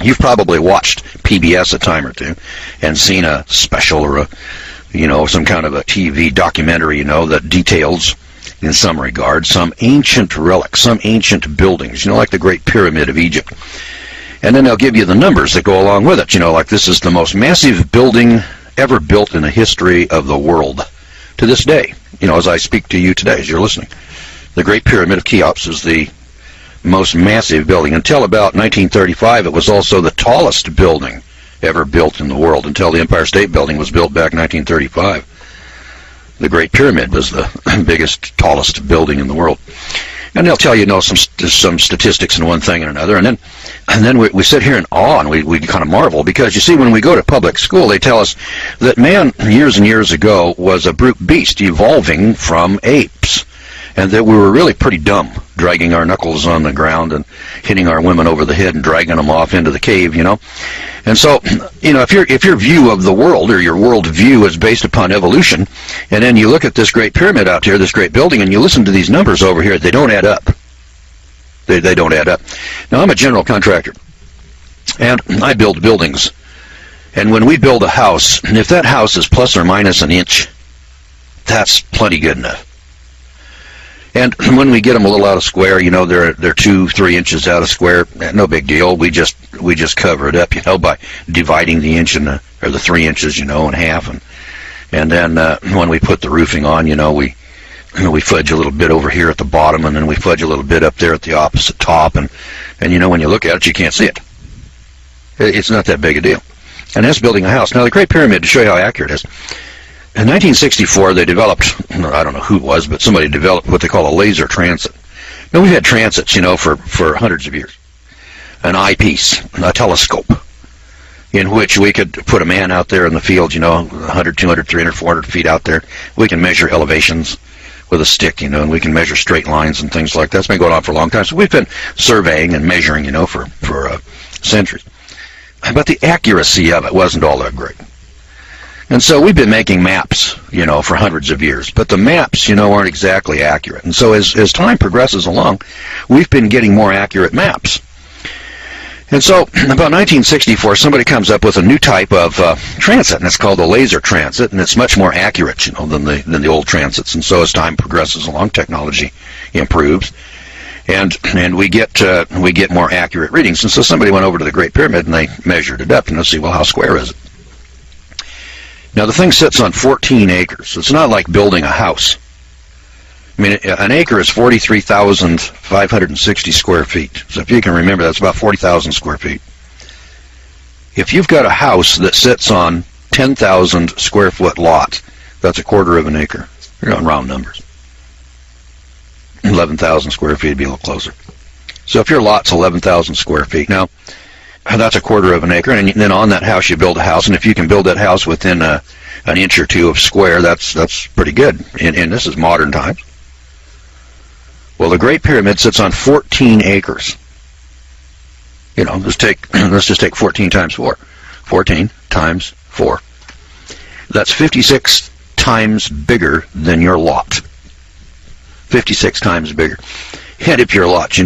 You've probably watched PBS a time or two and seen a special or some kind of a TV documentary, that details, in some regard, some ancient relics, some ancient buildings, like the Great Pyramid of Egypt. And then they'll give you the numbers that go along with it, like this is the most massive building ever built in the history of the world to this day, as I speak to you today, as you're listening. The Great Pyramid of Cheops is the most massive building. Until about 1935, it was also the tallest building ever built in the world, until the Empire State Building was built back in 1935. The Great Pyramid was the biggest, tallest building in the world. And they'll tell you, some statistics and one thing and another, and then we sit here in awe, and we kind of marvel, because you see, when we go to public school, they tell us that man, years and years ago, was a brute beast evolving from apes, and that we were really pretty dumb, dragging our knuckles on the ground and hitting our women over the head and dragging them off into the cave, And so, if your view of the world, or your world view, is based upon evolution, and then you look at this great pyramid out here, this great building, and you listen to these numbers over here, they don't add up. They don't add up. Now, I'm a general contractor, and I build buildings. And when we build a house, if that house is plus or minus an inch, that's plenty good enough. And when we get them a little out of square, they're 2-3 inches out of square, no big deal. We just cover it up, by dividing the inch or the 3 inches, in half. And then when we put the roofing on, we fudge a little bit over here at the bottom, and then we fudge a little bit up there at the opposite top. And when you look at it, you can't see it. It's not that big a deal. And that's building a house. Now, the Great Pyramid, to show you how accurate it is, in 1964, they developed, I don't know who it was, but somebody developed what they call a laser transit. Now, we've had transits, for hundreds of years. An eyepiece, a telescope, in which we could put a man out there in the field, 100, 200, 300, 400 feet out there. We can measure elevations with a stick, and we can measure straight lines and things like that. It's been going on for a long time. So we've been surveying and measuring, for centuries. But the accuracy of it wasn't all that great. And so we've been making maps, for hundreds of years. But the maps, aren't exactly accurate. And so as time progresses along, we've been getting more accurate maps. And so about 1964, somebody comes up with a new type of transit, and it's called the laser transit, and it's much more accurate, than the old transits. And so as time progresses along, technology improves, and we get more accurate readings. And so somebody went over to the Great Pyramid and they measured it up, and see, well, how square is it? Now, the thing sits on 14 acres. So it's not like building a house. I mean, an acre is 43,560 square feet. So if you can remember, that's about 40,000 square feet. If you've got a house that sits on 10,000 square foot lot, that's a quarter of an acre. You're on round numbers. 11,000 square feet would be a little closer. So if your lot's 11,000 square feet, now, that's a quarter of an acre, and then on that house you build a house, and if you can build that house within an inch or two of square, that's pretty good. And this is modern times. Well, the Great Pyramid sits on 14 acres. Let's just take 14 times 4. 14 times 4. That's 56 times bigger than your lot. 56 times bigger. And if your lot,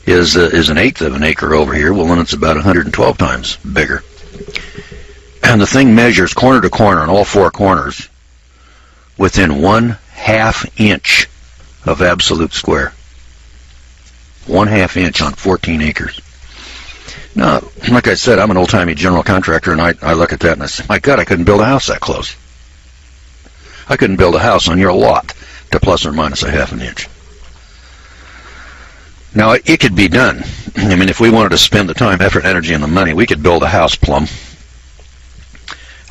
is an eighth of an acre over here, well, then it's about 112 times bigger. And the thing measures corner to corner on all four corners within 1/2 inch of absolute square. 1/2 inch on 14 acres. Now, like I said, I'm an old-timey general contractor, and I look at that and I say, my God, I couldn't build a house that close. I couldn't build a house on your lot to plus or minus 1/2 inch. Now, it could be done. I mean, if we wanted to spend the time, effort, energy, and the money, we could build a house plumb.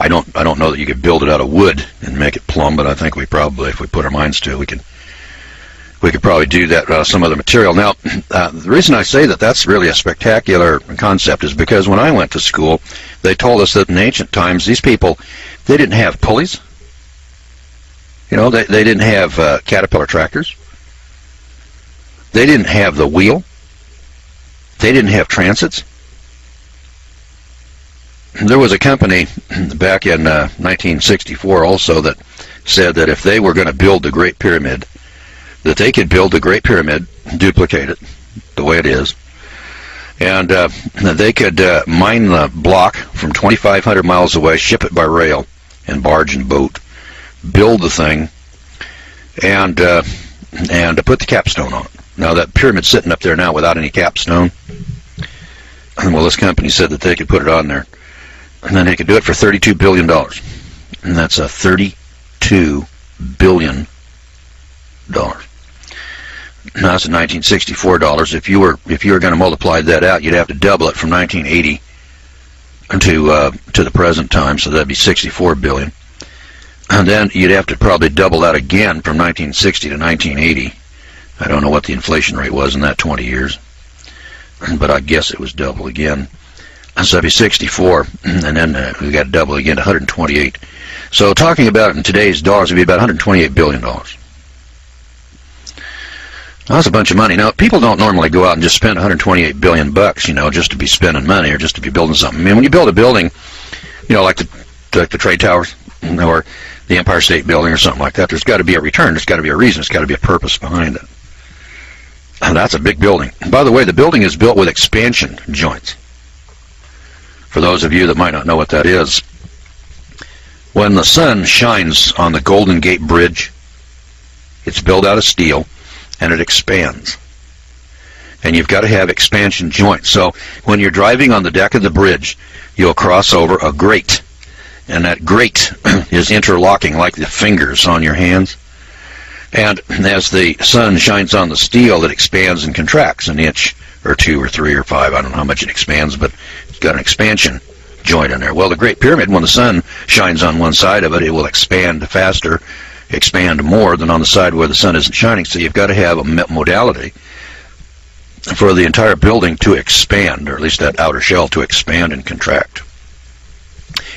I don't know that you could build it out of wood and make it plumb, but I think we probably, if we put our minds to it, we could probably do that out of some other material. Now, the reason I say that that's really a spectacular concept is because when I went to school, they told us that in ancient times, these people, they didn't have pulleys. They didn't have Caterpillar tractors. They didn't have the wheel. They didn't have transits. there was a company back in 1964 also that said that if they were going to build the Great Pyramid, that they could build the Great Pyramid, duplicate it the way it is, and they could mine the block from 2,500 miles away, ship it by rail and barge and boat, build the thing, and put the capstone on it. Now that pyramid's sitting up there now without any capstone. Well, this company said that they could put it on there, and then they could do it for $32 billion. And that's a $32 billion. Now that's in 1964 dollars. If you were going to multiply that out, you'd have to double it from 1980 to the present time, so that'd be 64 billion. And then you'd have to probably double that again from 1960 to 1980. I don't know what the inflation rate was in that 20 years, but I guess it was double again. So that'd be 64, and then we got to double again to 128. So talking about it in today's dollars, it'd be about $128 billion. That's a bunch of money. Now, people don't normally go out and just spend 128 billion bucks, just to be spending money or just to be building something. I mean, when you build a building, like the trade towers or the Empire State Building or something like that, there's got to be a return. There's got to be a reason. There's got to be a purpose behind it. And that's a big building. By the way, the building is built with expansion joints. For those of you that might not know what that is, when the sun shines on the Golden Gate Bridge, it's built out of steel, and it expands. And you've got to have expansion joints. So when you're driving on the deck of the bridge, you'll cross over a grate. And that grate is interlocking like the fingers on your hands. And as the sun shines on the steel, it expands and contracts an inch or 2 or 3 or 5. I don't know how much it expands, but it's got an expansion joint in there. Well, the Great Pyramid, when the sun shines on one side of it, it will expand faster, expand more than on the side where the sun isn't shining. So you've got to have a modality for the entire building to expand, or at least that outer shell to expand and contract.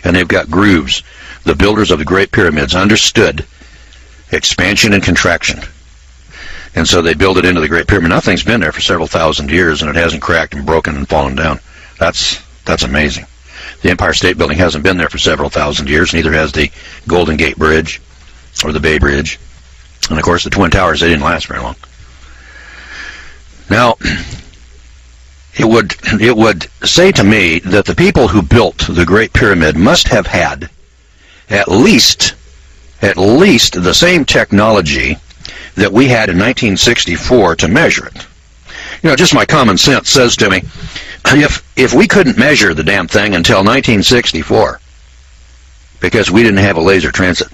And they've got grooves. The builders of the Great Pyramids understood expansion and contraction. And so they build it into the Great Pyramid. Nothing's been there for several thousand years, and it hasn't cracked and broken and fallen down. That's amazing. The Empire State Building hasn't been there for several thousand years, neither has the Golden Gate Bridge or the Bay Bridge. And of course the Twin Towers, they didn't last very long. Now, it would say to me that the people who built the Great Pyramid must have had at least the same technology that we had in 1964 to measure it. Just my common sense says to me, if we couldn't measure the damn thing until 1964 because we didn't have a laser transit,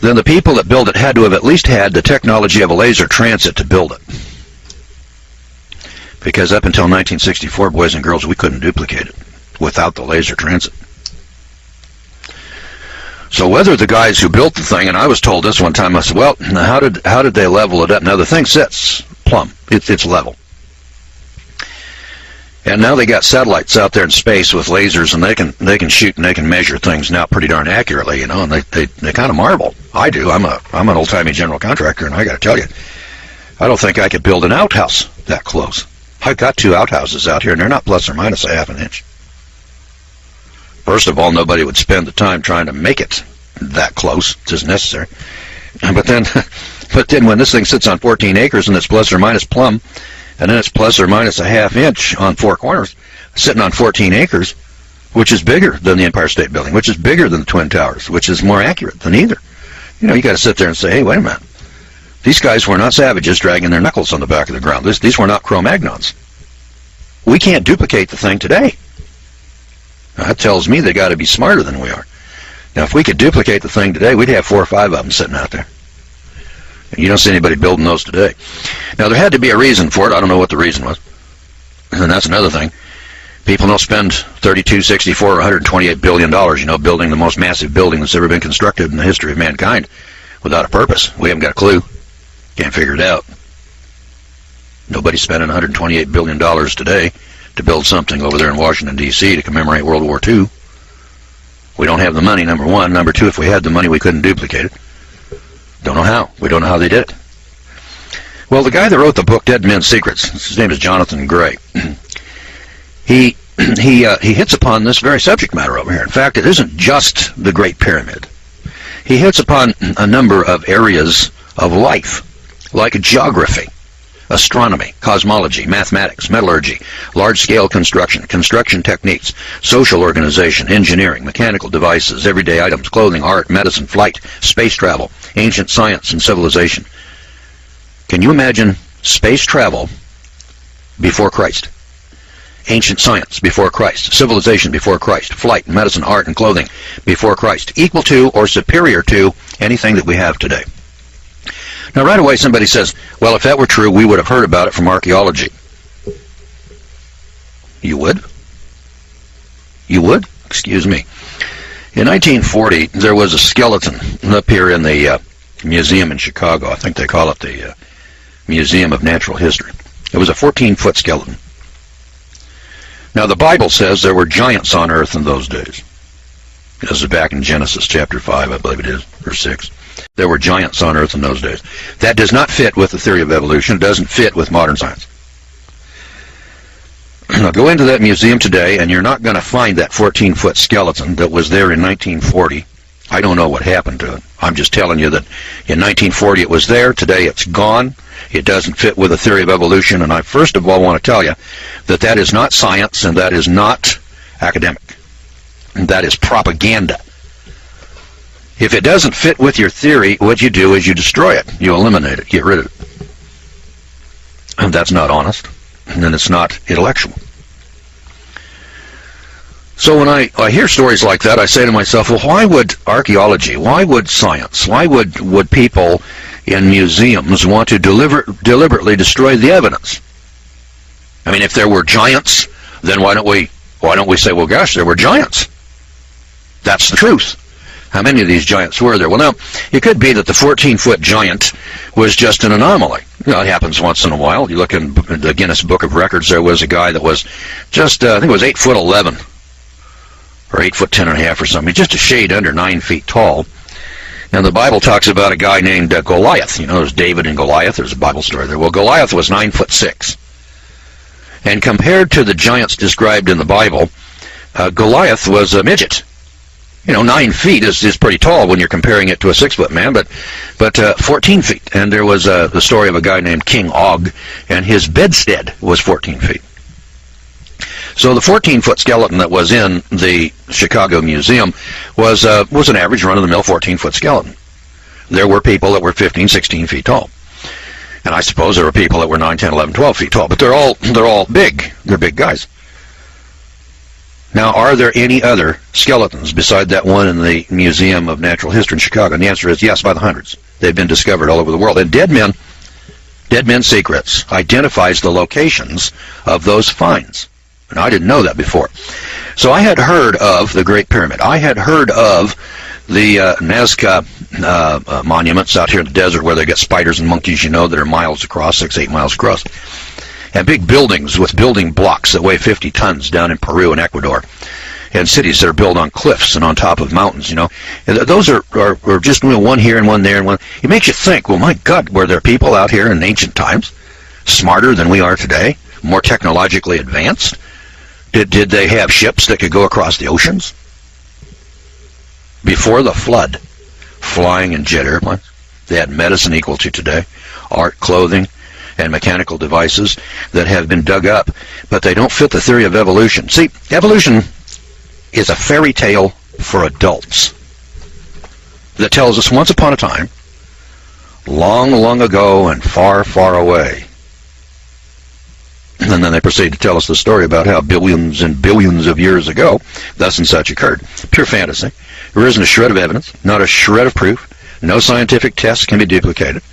then the people that built it had to have at least had the technology of a laser transit to build it. Because up until 1964, boys and girls, we couldn't duplicate it without the laser transit. So whether the guys who built the thing, and I was told this one time, I said, well, how did they level it up? Now the thing sits plumb. It's level. And now they got satellites out there in space with lasers, and they can shoot and they can measure things now pretty darn accurately, and they kind of marvel. I do. I'm an old-timey general contractor, and I got to tell you, I don't think I could build an outhouse that close. I've got 2 outhouses out here, and they're not plus or minus a half an inch. First of all, nobody would spend the time trying to make it that close. It's just necessary. But then when this thing sits on 14 acres and it's plus or minus plumb, and then it's plus or minus a half inch on 4 corners, sitting on 14 acres, which is bigger than the Empire State Building, which is bigger than the Twin Towers, which is more accurate than either. You got to sit there and say, hey, wait a minute. These guys were not savages dragging their knuckles on the back of the ground. These were not Cro-Magnons. We can't duplicate the thing today. Now, that tells me they got to be smarter than we are. Now, if we could duplicate the thing today, we'd have 4 or 5 of them sitting out there. And you don't see anybody building those today. Now, there had to be a reason for it. I don't know what the reason was. And that's another thing. People don't spend $32, $64, or $128 billion, building the most massive building that's ever been constructed in the history of mankind without a purpose. We haven't got a clue. Can't figure it out. Nobody's spending $128 billion today to build something over there in Washington, D.C. to commemorate World War II. We don't have the money, number one. Number two, if we had the money, we couldn't duplicate it. Don't know how. We don't know how they did it. Well, the guy that wrote the book Dead Men's Secrets, his name is Jonathan Gray. He he hits upon this very subject matter over here. In fact, it isn't just the Great Pyramid. He hits upon a number of areas of life, like geography, astronomy, cosmology, mathematics, metallurgy, large-scale construction techniques, social organization, engineering, mechanical devices, everyday items, clothing, art, medicine, flight, space travel, ancient science, and civilization. Can you imagine space travel before Christ? Ancient science before Christ, civilization before Christ, flight, medicine, art, and clothing before Christ, equal to or superior to anything that we have today. Now, right away, somebody says, well, if that were true, we would have heard about it from archaeology. You would? You would? Excuse me. In 1940, there was a skeleton up here in the museum in Chicago. I think they call it the Museum of Natural History. It was a 14-foot skeleton. Now, the Bible says there were giants on earth in those days. This is back in Genesis chapter 5, I believe it is, or 6. There were giants on earth in those days. That does not fit with the theory of evolution. It doesn't fit with modern science. Now, go into that museum today, and you're not going to find that 14-foot skeleton that was there in 1940. I don't know what happened to it. I'm just telling you that in 1940 it was there. Today it's gone. It doesn't fit with the theory of evolution, and I first of all want to tell you that that is not science, and that is not academic. And that is propaganda. If it doesn't fit with your theory, what you do is you destroy it. You eliminate it. Get rid of it. And that's not honest. And then it's not intellectual. So when I hear stories like that, I say to myself, well, why would archaeology, why would science, why would people in museums want to deliberately destroy the evidence? I mean, if there were giants, then why don't we say, well, gosh, there were giants. That's the truth. How many of these giants were there? Well, now, it could be that the 14-foot giant was just an anomaly. You know, it happens once in a while. You look in the Guinness Book of Records, there was a guy that was just, I think it was 8'11", or 8'10.5" or something, just a shade under 9 feet tall. And the Bible talks about a guy named Goliath. You know, there's David and Goliath. There's a Bible story there. Well, Goliath was 9'6". And compared to the giants described in the Bible, Goliath was a midget. You know, 9 feet is pretty tall when you're comparing it to a 6-foot man, but 14 feet. And there was the story of a guy named King Og, and his bedstead was 14 feet. So the 14-foot skeleton that was in the Chicago Museum was an average run-of-the-mill 14-foot skeleton. There were people that were 15, 16 feet tall. And I suppose there were people that were 9, 10, 11, 12 feet tall, but they're all big. They're big guys. Now, are there any other skeletons beside that one in the Museum of Natural History in Chicago? And the answer is yes, by the hundreds. They've been discovered all over the world. And Dead Men Secrets identifies the locations of those finds. And I didn't know that before. So I had heard of the Great Pyramid. I had heard of the Nazca monuments out here in the desert where they got spiders and monkeys, you know, that are miles across, 6, 8 miles across. And big buildings with building blocks that weigh 50 tons down in Peru and Ecuador. And cities that are built on cliffs and on top of mountains, you know. And those are just, you know, one here and one there and one. It makes you think, well, my God, were there people out here in ancient times smarter than we are today, more technologically advanced? Did they have ships that could go across the oceans? Before the flood, flying in jet airplanes. They had medicine equal to today, art, clothing, and mechanical devices that have been dug up, but they don't fit the theory of evolution. See, evolution is a fairy tale for adults that tells us once upon a time, long, long ago and far, far away. And then they proceed to tell us the story about how billions and billions of years ago thus and such occurred. Pure fantasy. There isn't a shred of evidence, not a shred of proof. No scientific tests can be duplicated.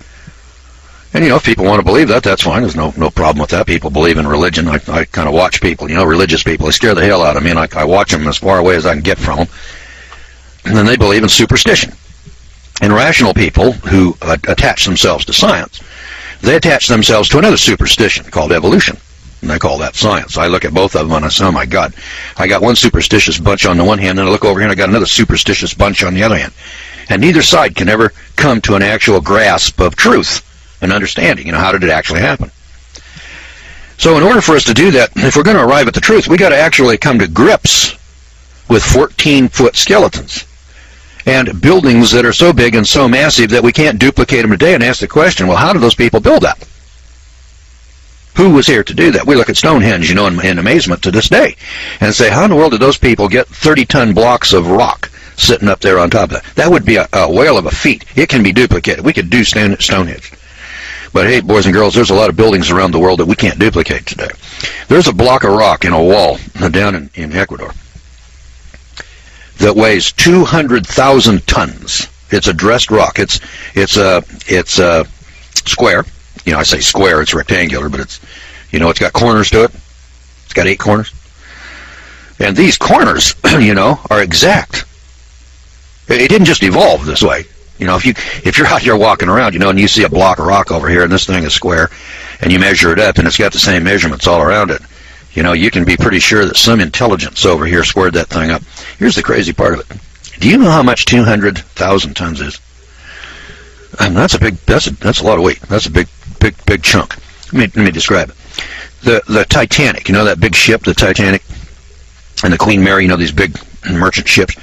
And, you know, if people want to believe that, that's fine. There's no problem with that. People believe in religion. I kind of watch people, you know, religious people. They scare the hell out of me, and I watch them as far away as I can get from them. And then they believe in superstition. And rational people who attach themselves to science, they attach themselves to another superstition called evolution. And they call that science. I look at both of them and I say, oh my God, I got one superstitious bunch on the one hand, and I look over here and I got another superstitious bunch on the other hand. And neither side can ever come to an actual grasp of truth and understanding. You know, how did it actually happen? So in order for us to do that, if we're going to arrive at the truth, we got to actually come to grips with 14-foot skeletons and buildings that are so big and so massive that we can't duplicate them today, and ask the question, well, how did those people build that? Who was here to do that? We look at Stonehenge, in amazement to this day, and say, how in the world did those people get 30-ton blocks of rock sitting up there on top of that? That would be a whale of a feat. It can be duplicated. We could do Stonehenge. But hey, boys and girls, there's a lot of buildings around the world that we can't duplicate today. There's a block of rock in a wall down in Ecuador that weighs 200,000 tons. It's a dressed rock. It's a square. I say square, it's rectangular, but it's got corners to it. It's got 8 corners. And these corners, are exact. It didn't just evolve this way. If you're out here walking around, and you see a block of rock over here, and this thing is square, and you measure it up, and it's got the same measurements all around it, you can be pretty sure that some intelligence over here squared that thing up. Here's the crazy part of it. Do you know how much 200,000 tons is? That's a lot of weight. That's a big chunk. Let me describe it. The Titanic, that big ship, the Titanic, and the Queen Mary, these big merchant ships.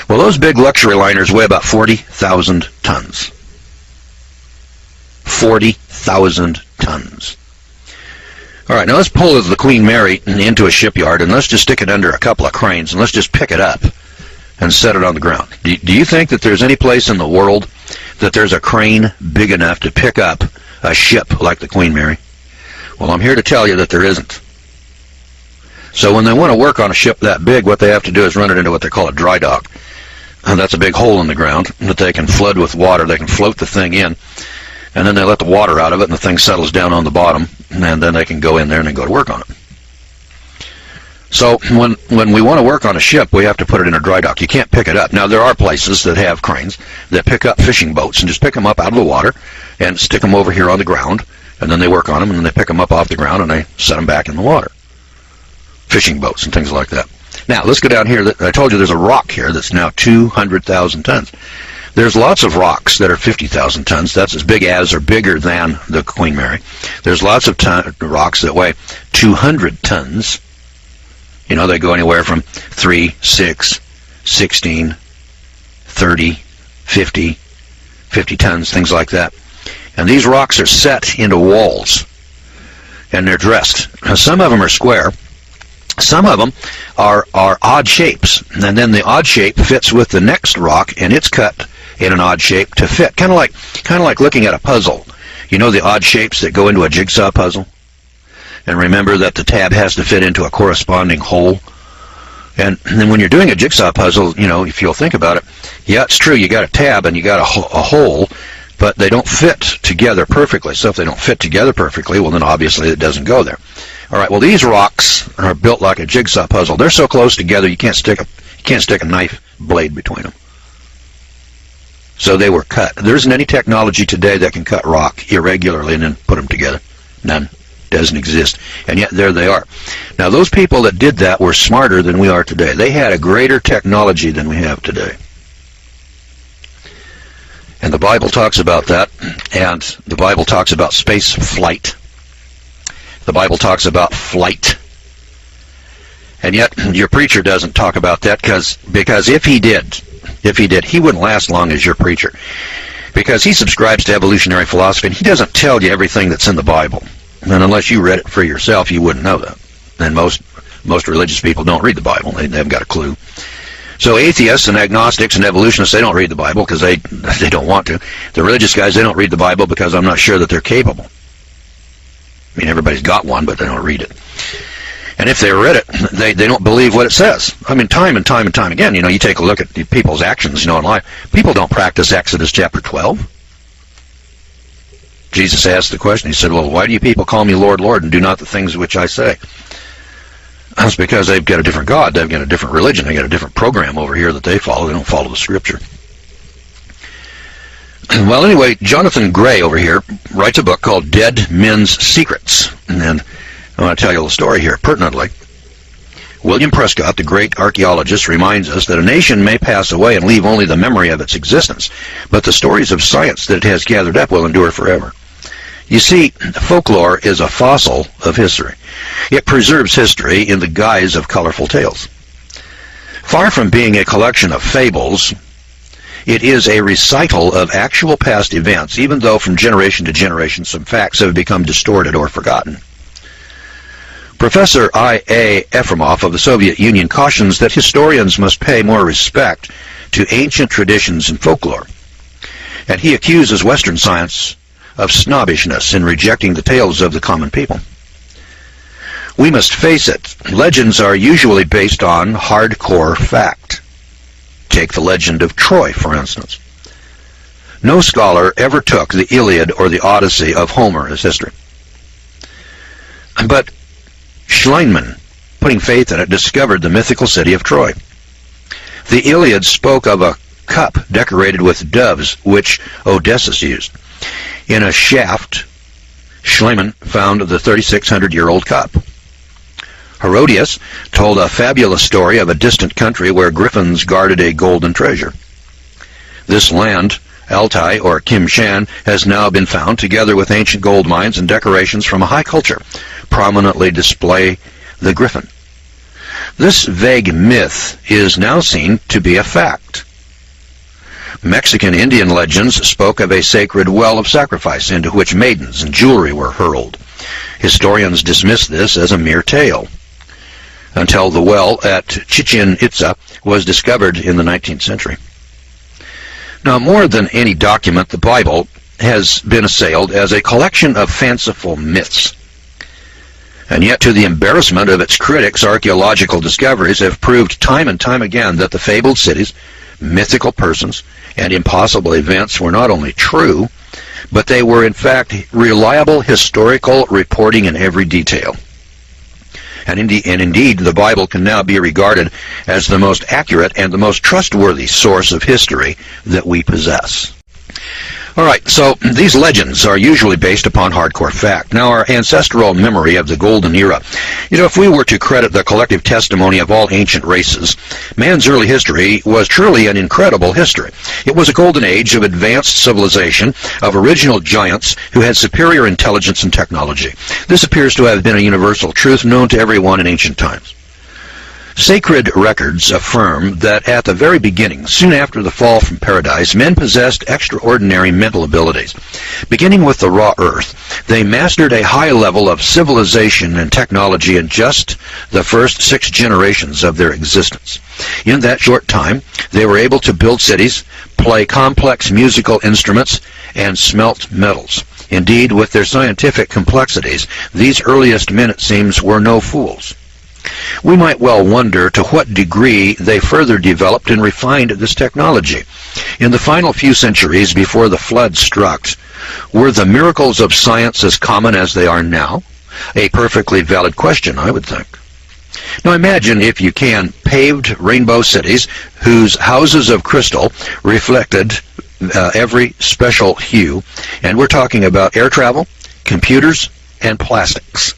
Well, those big luxury liners weigh about 40,000 tons. 40,000 tons. All right, now let's pull the Queen Mary into a shipyard, and let's just stick it under a couple of cranes, and let's just pick it up and set it on the ground. Do you think that there's any place in the world that there's a crane big enough to pick up a ship like the Queen Mary? Well, I'm here to tell you that there isn't. So when they want to work on a ship that big, what they have to do is run it into what they call a dry dock. And that's a big hole in the ground that they can flood with water. They can float the thing in, and then they let the water out of it, and the thing settles down on the bottom, and then they can go in there and then go to work on it. So when we want to work on a ship, we have to put it in a dry dock. You can't pick it up. Now, there are places that have cranes that pick up fishing boats and just pick them up out of the water and stick them over here on the ground, and then they work on them, and then they pick them up off the ground, and they set them back in the water. Fishing boats and things like that. Now, let's go down here. I told you there's a rock here that's now 200,000 tons. There's lots of rocks that are 50,000 tons. That's as big as or bigger than the Queen Mary. There's lots of rocks that weigh 200 tons. They go anywhere from 3, 6, 16, 30, 50 tons, things like that. And these rocks are set into walls, and they're dressed. Now, some of them are square. Some of them are odd shapes, and then the odd shape fits with the next rock, and it's cut in an odd shape to fit. Kind of like looking at a puzzle. The odd shapes that go into a jigsaw puzzle? And remember that the tab has to fit into a corresponding hole. And then when you're doing a jigsaw puzzle, if you'll think about it, yeah, it's true, you got a tab and you got a hole, but they don't fit together perfectly. So if they don't fit together perfectly, well, then obviously it doesn't go there. All right, well, these rocks are built like a jigsaw puzzle. They're so close together you can't stick a knife blade between them. So they were cut. There isn't any technology today that can cut rock irregularly and then put them together. None. Doesn't exist. And yet there they are. Now, those people that did that were smarter than we are today. They had a greater technology than we have today. And the Bible talks about that, and the Bible talks about space flight. The Bible talks about flight. And yet your preacher doesn't talk about that because if he did, he wouldn't last long as your preacher. Because he subscribes to evolutionary philosophy, and he doesn't tell you everything that's in the Bible. And unless you read it for yourself, you wouldn't know that. And most religious people don't read the Bible. They haven't got a clue. So atheists and agnostics and evolutionists, they don't read the Bible because they don't want to. The religious guys, they don't read the Bible because I'm not sure that they're capable. I mean, everybody's got one, but they don't read it. And if they read it, they don't believe what it says. I mean, time and time again, you take a look at people's actions, in life. People don't practice Exodus chapter 12. Jesus asked the question. He said, well, why do you people call me Lord, Lord, and do not the things which I say? That's because they've got a different God. They've got a different religion. They've got a different program over here that they follow. They don't follow the Scripture. Well, anyway, Jonathan Gray over here writes a book called Dead Men's Secrets. And I want to tell you a little story here, pertinently. William Prescott, the great archaeologist, reminds us that a nation may pass away and leave only the memory of its existence, but the stories of science that it has gathered up will endure forever. You see, folklore is a fossil of history. It preserves history in the guise of colorful tales. Far from being a collection of fables, it is a recital of actual past events, even though from generation to generation some facts have become distorted or forgotten. Professor I.A. Efremov of the Soviet Union cautions that historians must pay more respect to ancient traditions and folklore, and he accuses Western science of snobbishness in rejecting the tales of the common people. We must face it, legends are usually based on hardcore fact. Take the legend of Troy, for instance. No scholar ever took the Iliad or the Odyssey of Homer as history. But Schliemann, putting faith in it, discovered the mythical city of Troy. The Iliad spoke of a cup decorated with doves, which Odysseus used. In a shaft, Schliemann found the 3,600-year-old cup. Herodias told a fabulous story of a distant country where griffins guarded a golden treasure. This land, Altai or Kim-Shan, has now been found, together with ancient gold mines and decorations from a high culture, prominently display the griffin. This vague myth is now seen to be a fact. Mexican Indian legends spoke of a sacred well of sacrifice into which maidens and jewelry were hurled. Historians dismiss this as a mere tale, until the well at Chichen Itza was discovered in the 19th century. Now, more than any document, the Bible has been assailed as a collection of fanciful myths. And yet, to the embarrassment of its critics, archaeological discoveries have proved time and time again that the fabled cities, mythical persons, and impossible events were not only true, but they were in fact reliable historical reporting in every detail. And indeed, the Bible can now be regarded as the most accurate and the most trustworthy source of history that we possess. All right, so these legends are usually based upon hardcore fact. Now, our ancestral memory of the golden era, if we were to credit the collective testimony of all ancient races, man's early history was truly an incredible history. It was a golden age of advanced civilization, of original giants who had superior intelligence and technology. This appears to have been a universal truth known to everyone in ancient times. Sacred records affirm that at the very beginning, soon after the fall from paradise, men possessed extraordinary mental abilities. Beginning with the raw earth, they mastered a high level of civilization and technology in just the first 6 generations of their existence. In that short time, they were able to build cities, play complex musical instruments, and smelt metals. Indeed, with their scientific complexities, these earliest men, it seems, were no fools. We might well wonder to what degree they further developed and refined this technology. In the final few centuries before the flood struck, were the miracles of science as common as they are now? A perfectly valid question, I would think. Now imagine, if you can, paved rainbow cities whose houses of crystal reflected every special hue, and we're talking about air travel, computers, and plastics.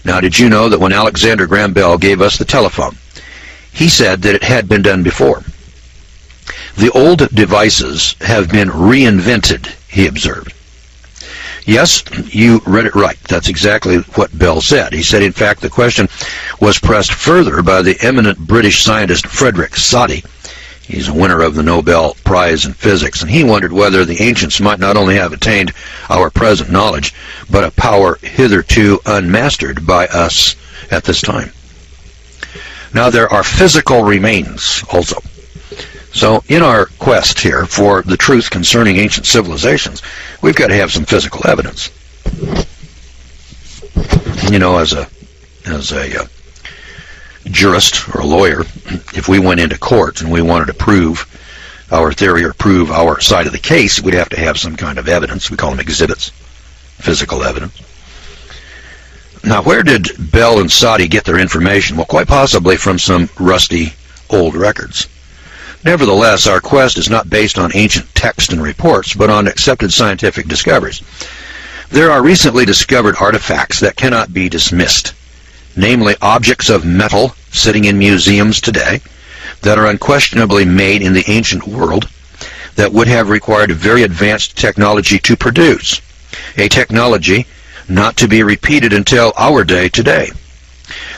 Now, did you know that when Alexander Graham Bell gave us the telephone, he said that it had been done before? The old devices have been reinvented, he observed. Yes, you read it right. That's exactly what Bell said. He said, in fact, the question was pressed further by the eminent British scientist Frederick Soddy. He's a winner of the Nobel Prize in Physics, and he wondered whether the ancients might not only have attained our present knowledge, but a power hitherto unmastered by us at this time. Now, there are physical remains also. So, in our quest here for the truth concerning ancient civilizations, we've got to have some physical evidence. As a jurist or a lawyer, if we went into court and we wanted to prove our theory or prove our side of the case, we'd have to have some kind of evidence. We call them exhibits, physical evidence. Now, where did Bell and Soddy get their information? Well, quite possibly from some rusty old records. Nevertheless, our quest is not based on ancient text and reports, but on accepted scientific discoveries. There are recently discovered artifacts that cannot be dismissed, namely objects of metal sitting in museums today that are unquestionably made in the ancient world that would have required very advanced technology to produce. a technology not to be repeated until our day today.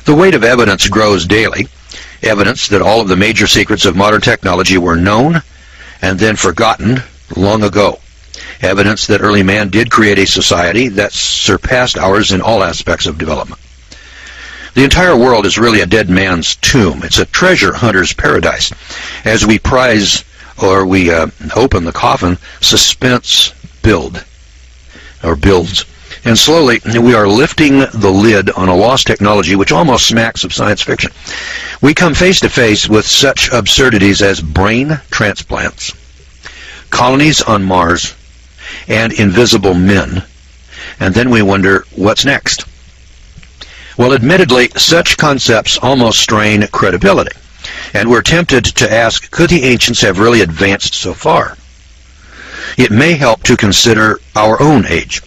The weight of evidence grows daily, evidence that all of the major secrets of modern technology were known and then forgotten long ago. Evidence that early man did create a society that surpassed ours in all aspects of development. The entire world is really a dead man's tomb. It's a treasure hunter's paradise. As we prize or we open the coffin, suspense builds. And slowly, we are lifting the lid on a lost technology which almost smacks of science fiction. We come face to face with such absurdities as brain transplants, colonies on Mars, and invisible men. And then we wonder, what's next? Well, admittedly, such concepts almost strain credibility. And we're tempted to ask, could the ancients have really advanced so far? It may help to consider our own age.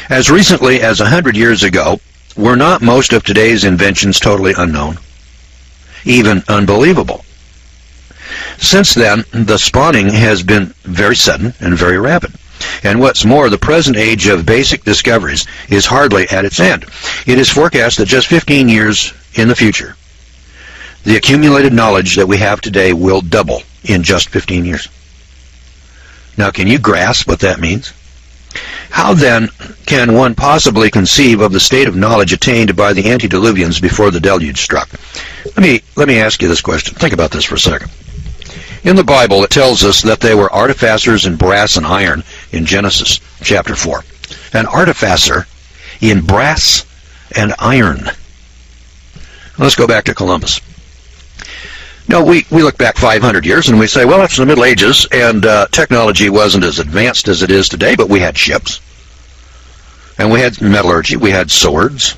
As recently as 100 years ago, were not most of today's inventions totally unknown, even unbelievable? Since then, the spawning has been very sudden and very rapid. And what's more, the present age of basic discoveries is hardly at its end. It is forecast that just 15 years in the future, the accumulated knowledge that we have today will double in just 15 years. Now, can you grasp what that means? How then can one possibly conceive of the state of knowledge attained by the antediluvians before the deluge struck? Let me ask you this question. Think about this for a second. In the Bible, it tells us that they were artificers in brass and iron in Genesis chapter 4. An artificer in brass and iron. Let's go back to Columbus. No, we look back 500 years and we say, well, that's the Middle Ages, and technology wasn't as advanced as it is today, but we had ships, and we had metallurgy, we had swords,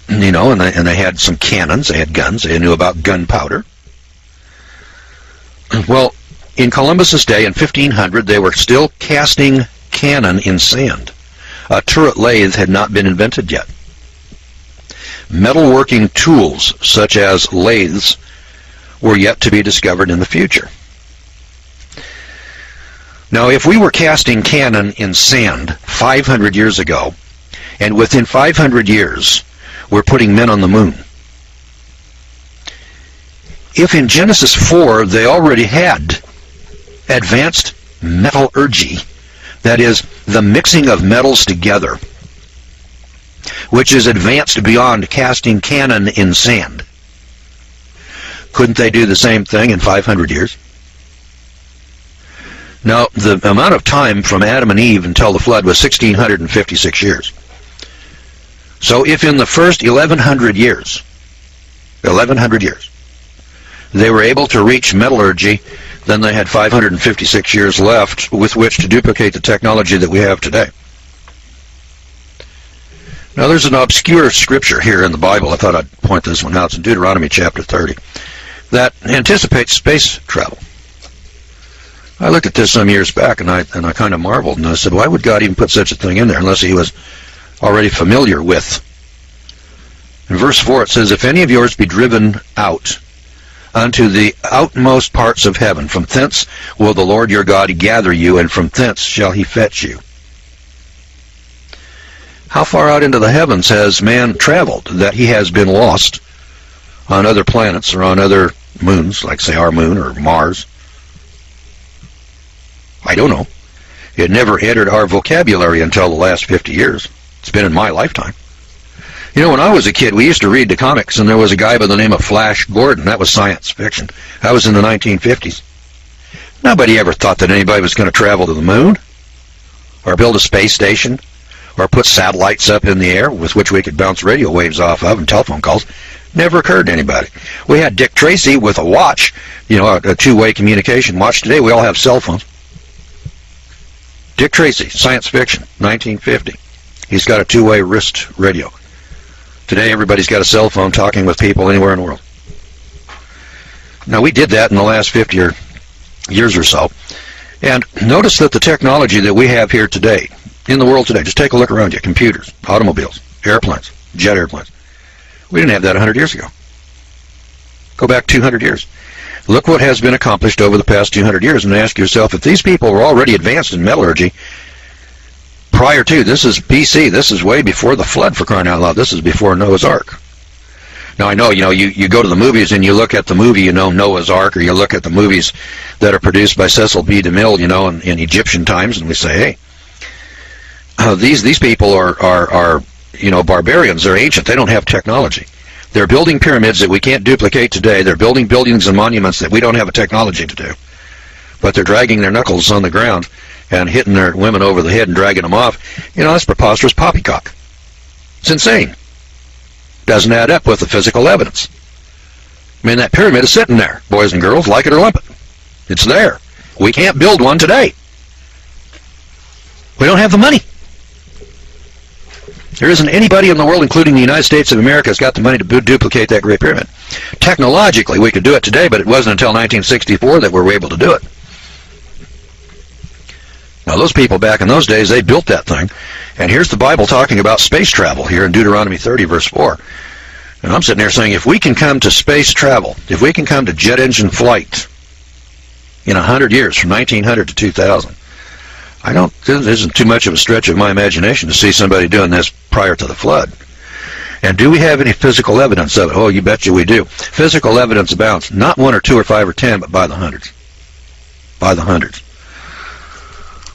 and they had some cannons, they had guns, they knew about gunpowder. Well, in Columbus's day, in 1500, they were still casting cannon in sand. A turret lathe had not been invented yet. Metalworking tools, such as lathes, were yet to be discovered in the future. Now, if we were casting cannon in sand 500 years ago, and within 500 years we're putting men on the moon, if in Genesis 4 they already had advanced metallurgy, that is, the mixing of metals together, which is advanced beyond casting cannon in sand, couldn't they do the same thing in 500 years? Now, the amount of time from Adam and Eve until the flood was 1,656 years. So if in the first 1,100 years, they were able to reach metallurgy, then they had 556 years left with which to duplicate the technology that we have today. Now, there's an obscure scripture here in the Bible. I thought I'd point this one out. It's in Deuteronomy chapter 30. That anticipates space travel. I looked at this some years back, and I kind of marveled, and I said, why would God even put such a thing in there unless he was already familiar with? In verse 4 it says, if any of yours be driven out unto the outmost parts of heaven, from thence will the Lord your God gather you, and from thence shall he fetch you. How far out into the heavens has man traveled that he has been lost on other planets or on other moons, like, say, our moon or Mars? I don't know. It never entered our vocabulary until the last 50 years. It's been in my lifetime. When I was a kid, we used to read the comics, and there was a guy by the name of Flash Gordon. That was science fiction. That was in the 1950s. Nobody ever thought that anybody was going to travel to the moon, or build a space station, or put satellites up in the air with which we could bounce radio waves off of and telephone calls. Never occurred to anybody. We had Dick Tracy with a watch, a two-way communication watch. Today we all have cell phones. Dick Tracy, science fiction, 1950. He's got a two-way wrist radio. Today everybody's got a cell phone talking with people anywhere in the world. Now, we did that in the last 50 years or so. And notice that the technology that we have here today, in the world today, just take a look around you, computers, automobiles, airplanes, jet airplanes. We didn't have that 100 years ago. Go back 200 years. Look what has been accomplished over the past 200 years, and ask yourself, if these people were already advanced in metallurgy prior to, this is BC, this is way before the flood, for crying out loud. This is before Noah's Ark. Now, I know, you go to the movies and you look at the movie, Noah's Ark, or you look at the movies that are produced by Cecil B. DeMille, in Egyptian times, and we say, hey, these people are barbarians. They're ancient. They don't have technology. They're building pyramids that we can't duplicate today. They're building buildings and monuments that we don't have a technology to do. But they're dragging their knuckles on the ground and hitting their women over the head and dragging them off. That's preposterous poppycock. It's insane. Doesn't add up with the physical evidence. I mean, that pyramid is sitting there, boys and girls, like it or lump it. It's there. We can't build one today. We don't have the money. There isn't anybody in the world, including the United States of America, has got the money to duplicate that Great Pyramid. Technologically, we could do it today, but it wasn't until 1964 that we were able to do it. Now, those people back in those days, they built that thing. And here's the Bible talking about space travel here in Deuteronomy 30, verse 4. And I'm sitting there saying, if we can come to space travel, if we can come to jet engine flight in 100 years, from 1900 to 2000, there isn't too much of a stretch of my imagination to see somebody doing this prior to the flood. And do we have any physical evidence of it? Oh, you betcha we do. Physical evidence abounds, not 1 or 2 or 5 or 10, but by the hundreds. By the hundreds.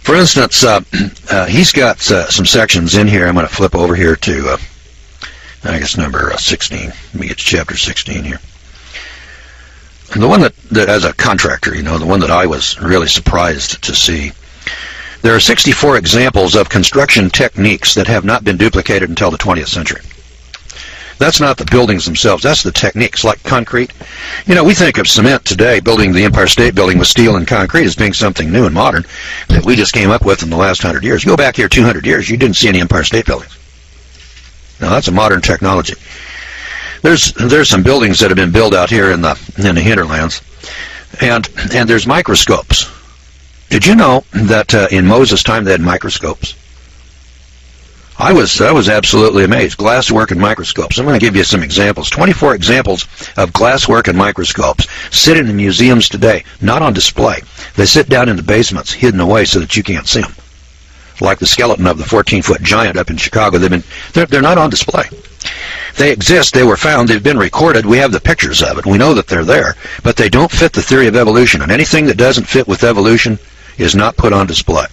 For instance, he's got some sections in here. I'm going to flip over here to, I guess, number 16. Let me get to chapter 16 here. And the one that as a contractor, the one that I was really surprised to see, there are 64 examples of construction techniques that have not been duplicated until the 20th century. That's not the buildings themselves. That's the techniques, like concrete. We think of cement today, building the Empire State Building with steel and concrete, as being something new and modern that we just came up with in the last 100 years. You go back here 200 years, you didn't see any Empire State Buildings. Now, that's a modern technology. There's some buildings that have been built out here in the hinterlands, and there's microscopes. Did you know that in Moses' time they had microscopes? I was absolutely amazed. Glasswork and microscopes. I'm going to give you some examples. 24 examples of glasswork and microscopes sit in the museums today, not on display. They sit down in the basements, hidden away so that you can't see them. Like the skeleton of the 14-foot giant up in Chicago. They're not on display. They exist. They were found. They've been recorded. We have the pictures of it. We know that they're there, but they don't fit the theory of evolution. And anything that doesn't fit with evolution is not put on display.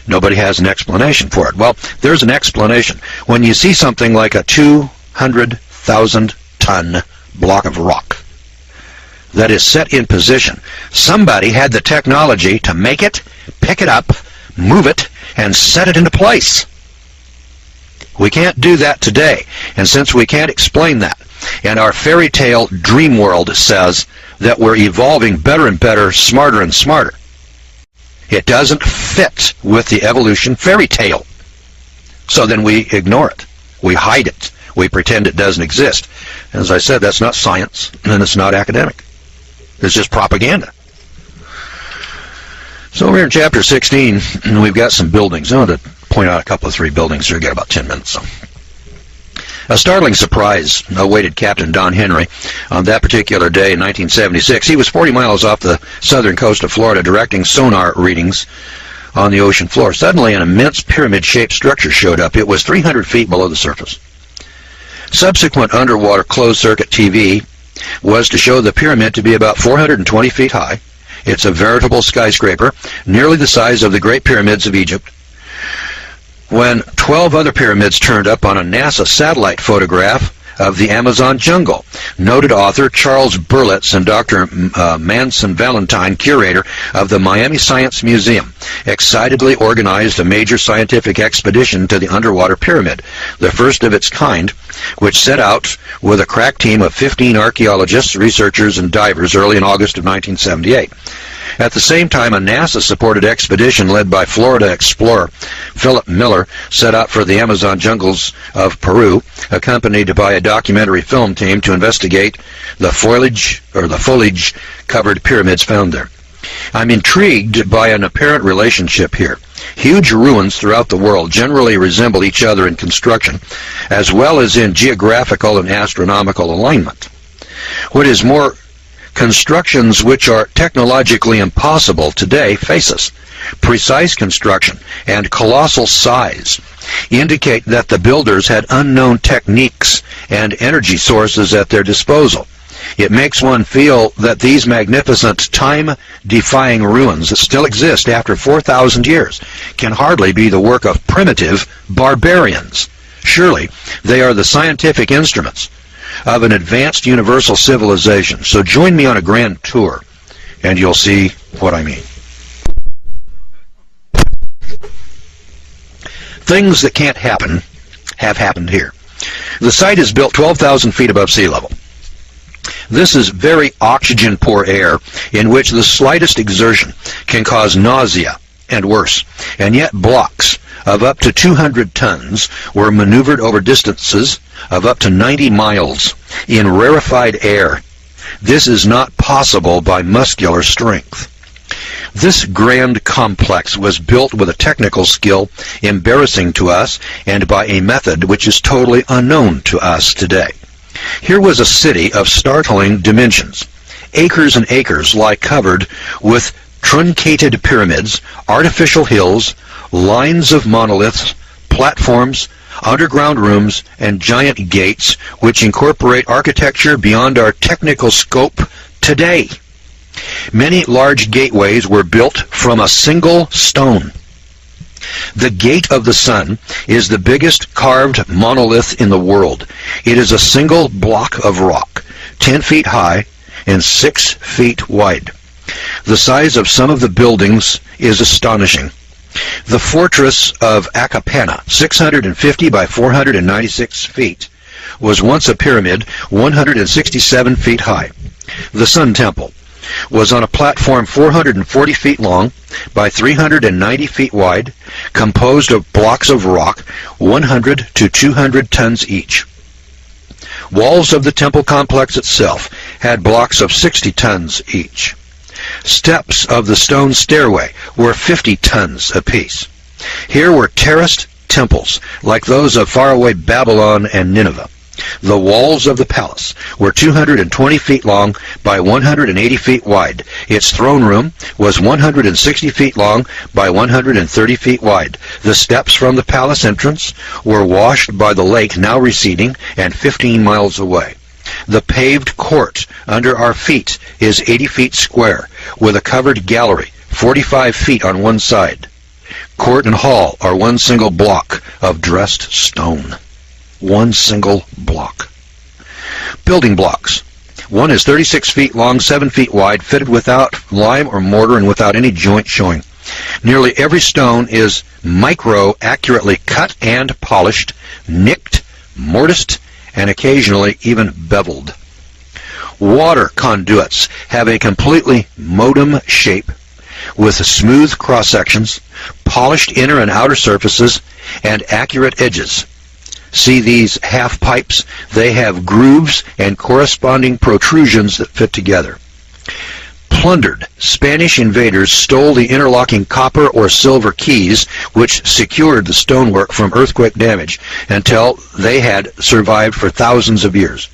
Nobody has an explanation for it. Well, there's an explanation. When you see something like a 200,000-ton block of rock that is set in position, somebody had the technology to make it, pick it up, move it, and set it into place. We can't do that today. And since we can't explain that, and our fairy tale dream world says that we're evolving better and better, smarter and smarter, it doesn't fit with the evolution fairy tale. So then we ignore it. We hide it. We pretend it doesn't exist. As I said, that's not science, and it's not academic. It's just propaganda. So over here in chapter 16, we've got some buildings. I want to point out a couple of 3 buildings here. We've got about 10 minutes. So. A startling surprise awaited Captain Don Henry on that particular day in 1976. He was 40 miles off the southern coast of Florida directing sonar readings on the ocean floor. Suddenly, an immense pyramid-shaped structure showed up. It was 300 feet below the surface. Subsequent underwater closed-circuit TV was to show the pyramid to be about 420 feet high. It's a veritable skyscraper, nearly the size of the Great Pyramids of Egypt. When 12 other pyramids turned up on a NASA satellite photograph of the Amazon jungle. Noted author Charles Berlitz and Dr. Manson Valentine, curator of the Miami Science Museum, excitedly organized a major scientific expedition to the underwater pyramid, the first of its kind, which set out with a crack team of 15 archaeologists, researchers, and divers early in August of 1978. At the same time, a NASA-supported expedition led by Florida explorer Philip Miller set out for the Amazon jungles of Peru, accompanied by a documentary film team to investigate the foliage-covered pyramids found there. I'm intrigued by an apparent relationship here. Huge ruins throughout the world generally resemble each other in construction, as well as in geographical and astronomical alignment. What is more Constructions which are technologically impossible today face us. Precise construction and colossal size indicate that the builders had unknown techniques and energy sources at their disposal. It makes one feel that these magnificent, time-defying ruins that still exist after 4,000 years can hardly be the work of primitive barbarians. Surely they are the scientific instruments of an advanced universal civilization. So join me on a grand tour, and you'll see what I mean. Things that can't happen have happened here. The site is built 12,000 feet above sea level. This is very oxygen-poor air in which the slightest exertion can cause nausea and worse, and yet blocks of up to 200 tons were maneuvered over distances of up to 90 miles in rarefied air. This is not possible by muscular strength. This grand complex was built with a technical skill embarrassing to us and by a method which is totally unknown to us today. Here was a city of startling dimensions. Acres and acres lie covered with truncated pyramids, artificial hills, lines of monoliths, platforms, underground rooms, and giant gates which incorporate architecture beyond our technical scope today. Many large gateways were built from a single stone. The Gate of the Sun is the biggest carved monolith in the world. It is a single block of rock, 10 feet high and 6 feet wide. The size of some of the buildings is astonishing. The fortress of Akapana, 650 by 496 feet, was once a pyramid 167 feet high. The Sun Temple was on a platform 440 feet long by 390 feet wide, composed of blocks of rock 100 to 200 tons each. Walls of the temple complex itself had blocks of 60 tons each. Steps of the stone stairway were 50 tons apiece. Here were terraced temples like those of faraway Babylon and Nineveh. The walls of the palace were 220 feet long by 180 feet wide. Its throne room was 160 feet long by 130 feet wide. The steps from the palace entrance were washed by the lake now receding and 15 miles away. The paved court under our feet is 80 feet square, with a covered gallery 45 feet on one side. Court and hall are one single block of dressed stone. One single block. Building blocks. One is 36 feet long, 7 feet wide, fitted without lime or mortar and without any joint showing. Nearly every stone is accurately cut and polished, nicked, mortised, and occasionally even beveled. Water conduits have a completely modem shape with smooth cross-sections, polished inner and outer surfaces, and accurate edges. See these half pipes? They have grooves and corresponding protrusions that fit together. Plundered Spanish invaders stole the interlocking copper or silver keys which secured the stonework from earthquake damage until they had survived for thousands of years.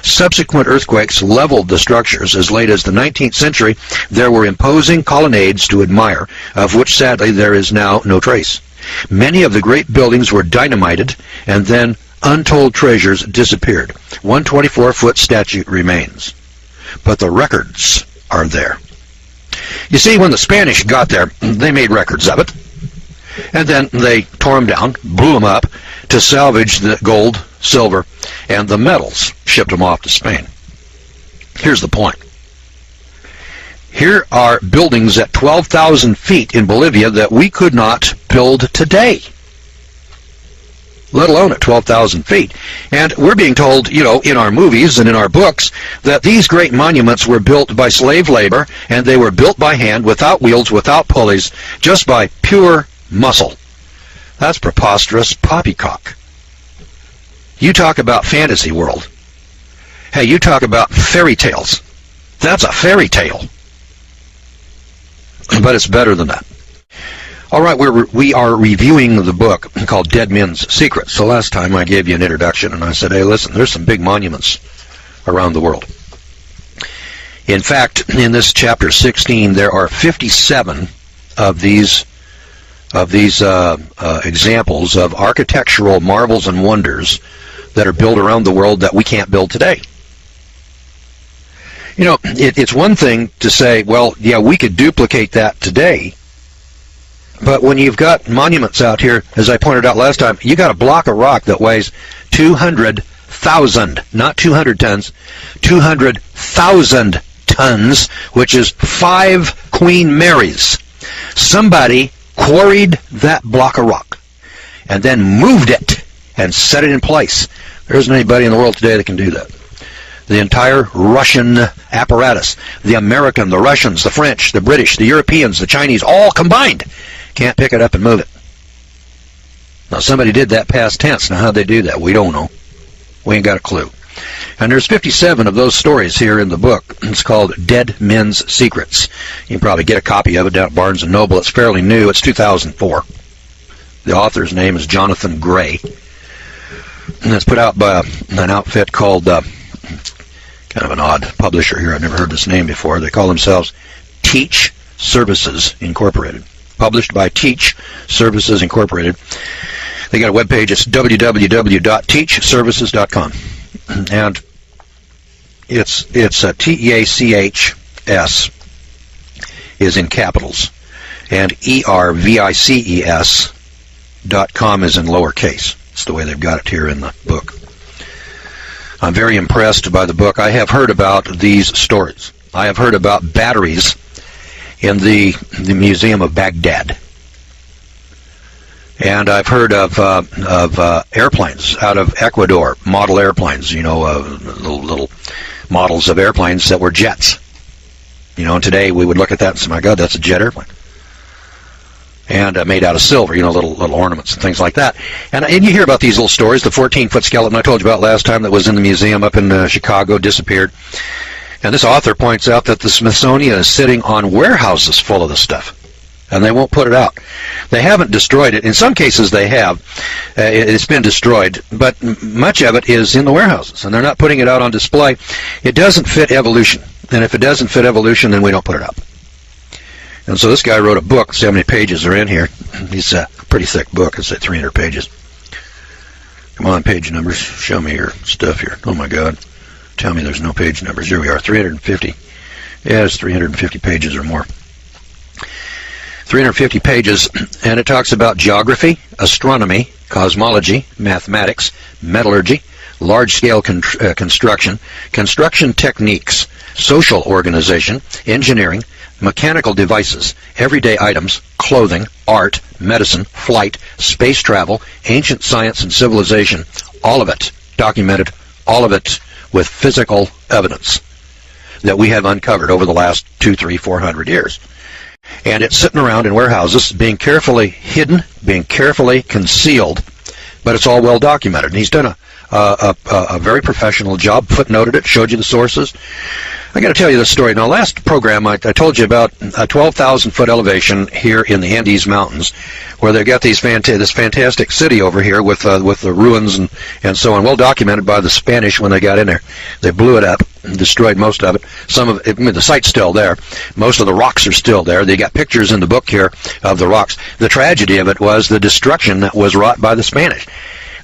Subsequent earthquakes leveled the structures. As late as the 19th century, there were imposing colonnades to admire, of which sadly there is now no trace. Many of the great buildings were dynamited, and then untold treasures disappeared. One 24-foot statue remains. But the records are there. You see, when the Spanish got there, they made records of it. And then they tore them down, blew them up to salvage the gold, silver, and the metals, shipped them off to Spain. Here's the point. Here are buildings at 12,000 feet in Bolivia that we could not build today, let alone at 12,000 feet. And we're being told, in our movies and in our books, that these great monuments were built by slave labor, and they were built by hand, without wheels, without pulleys, just by pure muscle. That's preposterous poppycock. You talk about fantasy world. Hey, you talk about fairy tales. That's a fairy tale. But it's better than that. All right, we are reviewing the book called Dead Men's Secrets. So last time I gave you an introduction, and I said, hey, listen, there's some big monuments around the world. In fact, in this chapter 16, there are 57 of these examples of architectural marvels and wonders that are built around the world that we can't build today. You know, it's one thing to say, well, yeah, we could duplicate that today. But when you've got monuments out here, as I pointed out last time, you got a block of rock that weighs 200,000, not 200 tons, 200,000 tons, which is 5 Queen Marys. Somebody quarried that block of rock and then moved it and set it in place. There isn't anybody in the world today that can do that. The entire Russian apparatus, the American, the Russians, the French, the British, the Europeans, the Chinese, all combined, can't pick it up and move it. Now, somebody did that past tense. Now, how'd they do that? We don't know. We ain't got a clue. And there's 57 of those stories here in the book. It's called Dead Men's Secrets. You can probably get a copy of it down at Barnes & Noble. It's fairly new. It's 2004. The author's name is Jonathan Gray. And it's put out by an outfit called, kind of an odd publisher here. I've never heard this name before. They call themselves Teach Services Incorporated. Published by Teach Services Incorporated. They got a webpage. It's www.teachservices.com. And it's TEACHS is in capitals, and ERVICES.com is in lowercase. It's the way they've got it here in the book. I'm very impressed by the book. I have heard about these stories. I have heard about batteries in the Museum of Baghdad. And I've heard of airplanes out of Ecuador, model airplanes, you know, little models of airplanes that were jets. You know, and today we would look at that and say, my God, that's a jet airplane. And made out of silver, you know, little ornaments and things like that. And you hear about these little stories. The 14-foot skeleton I told you about last time that was in the museum up in Chicago disappeared. And this author points out that the Smithsonian is sitting on warehouses full of this stuff. And they won't put it out. They haven't destroyed it. In some cases they have. It's been destroyed, but much of it is in the warehouses, and they're not putting it out on display. It doesn't fit evolution, and if it doesn't fit evolution, then we don't put it out. And so this guy wrote a book. See how many pages are in here. It's a pretty thick book. It's 300 pages. Come on, page numbers. Show me your stuff here. Oh, my God. Tell me there's no page numbers. Here we are, 350. Yeah, it's 350 pages or more. 350 pages, and it talks about geography, astronomy, cosmology, mathematics, metallurgy, large-scale construction, construction techniques, social organization, engineering, mechanical devices, everyday items, clothing, art, medicine, flight, space travel, ancient science and civilization, all of it documented, all of it with physical evidence that we have uncovered over the last 200, 300, 400 years. And it's sitting around in warehouses, being carefully hidden, being carefully concealed, but it's all well documented. And he's done a very professional job, footnoted it, showed you the sources. I got to tell you this story. Now, last program I told you about a 12,000-foot elevation here in the Andes Mountains, where they've got this fantastic city over here with the ruins and so on, well documented by the Spanish when they got in there. They blew it up, destroyed most of it. Some of it, I mean, the site's still there. Most of the rocks are still there. They got pictures in the book here of the rocks. The tragedy of it was the destruction that was wrought by the Spanish.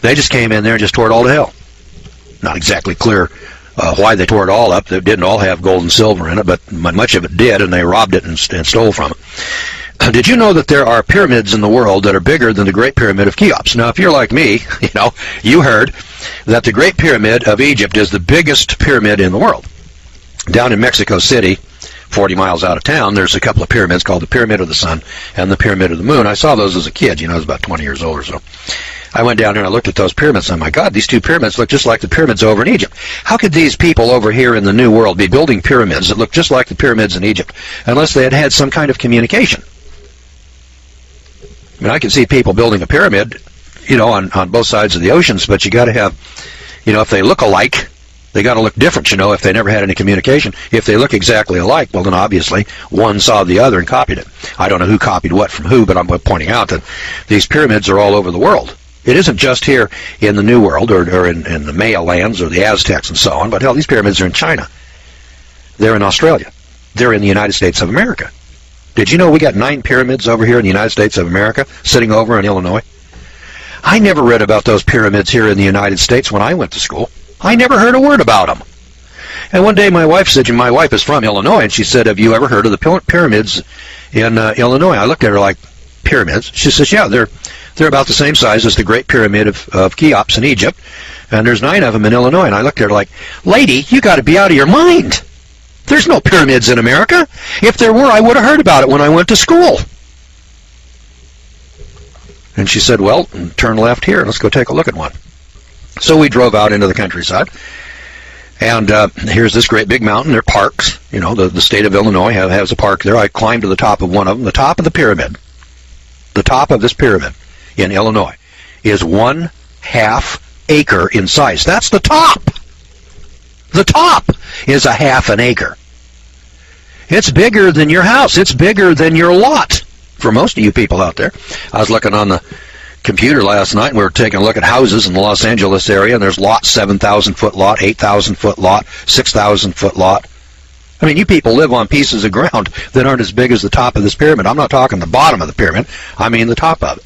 They just came in there and just tore it all to hell. Not exactly clear why they tore it all up. It didn't all have gold and silver in it, but much of it did, and they robbed it and stole from it. Did you know that there are pyramids in the world that are bigger than the Great Pyramid of Cheops? Now, if you're like me, you heard that the Great Pyramid of Egypt is the biggest pyramid in the world. Down in Mexico City, 40 miles out of town, there's a couple of pyramids called the Pyramid of the Sun and the Pyramid of the Moon. I saw those as a kid. I was about 20 years old or so. I went down there and I looked at those pyramids, and my God, these two pyramids look just like the pyramids over in Egypt. How could these people over here in the New World be building pyramids that look just like the pyramids in Egypt unless they had had some kind of communication? I mean, I can see people building a pyramid, on both sides of the oceans, but you got to have, if they look alike, they got to look different, if they never had any communication. If they look exactly alike, well, then obviously one saw the other and copied it. I don't know who copied what from who, but I'm pointing out that these pyramids are all over the world. It isn't just here in the New World or in the Maya lands or the Aztecs and so on, but hell, these pyramids are in China. They're in Australia. They're in the United States of America. Did you know we got 9 pyramids over here in the United States of America, sitting over in Illinois? I never read about those pyramids here in the United States when I went to school. I never heard a word about them. And one day my wife said, my wife is from Illinois, and she said, have you ever heard of the pyramids in Illinois? I looked at her like, pyramids? She says, yeah, they're about the same size as the Great Pyramid of Cheops in Egypt, and there's 9 of them in Illinois. And I looked at her like, lady, you got to be out of your mind. There's no pyramids in America. If there were, I would have heard about it when I went to school. And she said, well, turn left here. Let's go take a look at one. So we drove out into the countryside. And here's this great big mountain. There are parks. You know, the state of Illinois has a park there. I climbed to the top of one of them. The top of the pyramid, the top of this pyramid in Illinois, is 1/2 acre in size. That's the top. The top is 1/2 acre. It's bigger than your house. It's bigger than your lot for most of you people out there. I was looking on the computer last night, and we were taking a look at houses in the Los Angeles area, and there's lots, 7,000-foot lot, 8,000-foot lot, 6,000-foot lot. I mean, you people live on pieces of ground that aren't as big as the top of this pyramid. I'm not talking the bottom of the pyramid. I mean the top of it.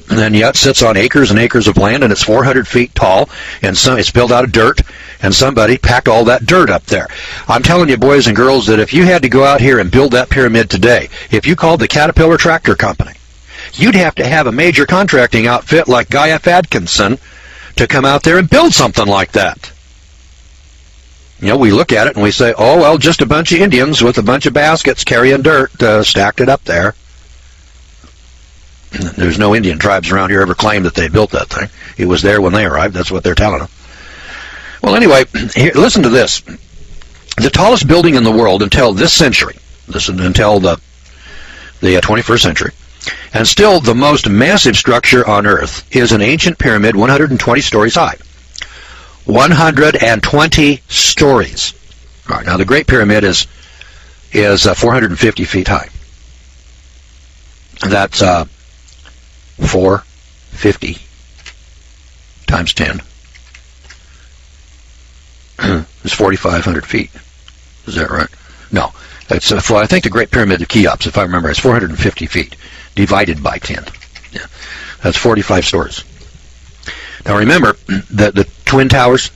And then yet sits on acres and acres of land, and it's 400 feet tall, and it's built out of dirt, and somebody packed all that dirt up there. I'm telling you, boys and girls, that if you had to go out here and build that pyramid today, if you called the Caterpillar Tractor Company, you'd have to have a major contracting outfit like Guy F. Atkinson to come out there and build something like that. You know, we look at it and we say, oh, well, just a bunch of Indians with a bunch of baskets carrying dirt stacked it up there. There's no Indian tribes around here ever claimed that they built that thing. It was there when they arrived. That's what they're telling them. Well, anyway, here, listen to this. The tallest building in the world until this century, until the 21st century, and still the most massive structure on Earth, is an ancient pyramid 120 stories high. 120 stories. All right, now the Great Pyramid is 450 feet high. That's 450 times 10 is 4,500 feet. Is that right? No. That's I think the Great Pyramid of Cheops, if I remember, is 450 feet divided by 10. Yeah, that's 45 stories. Now remember that the Twin Towers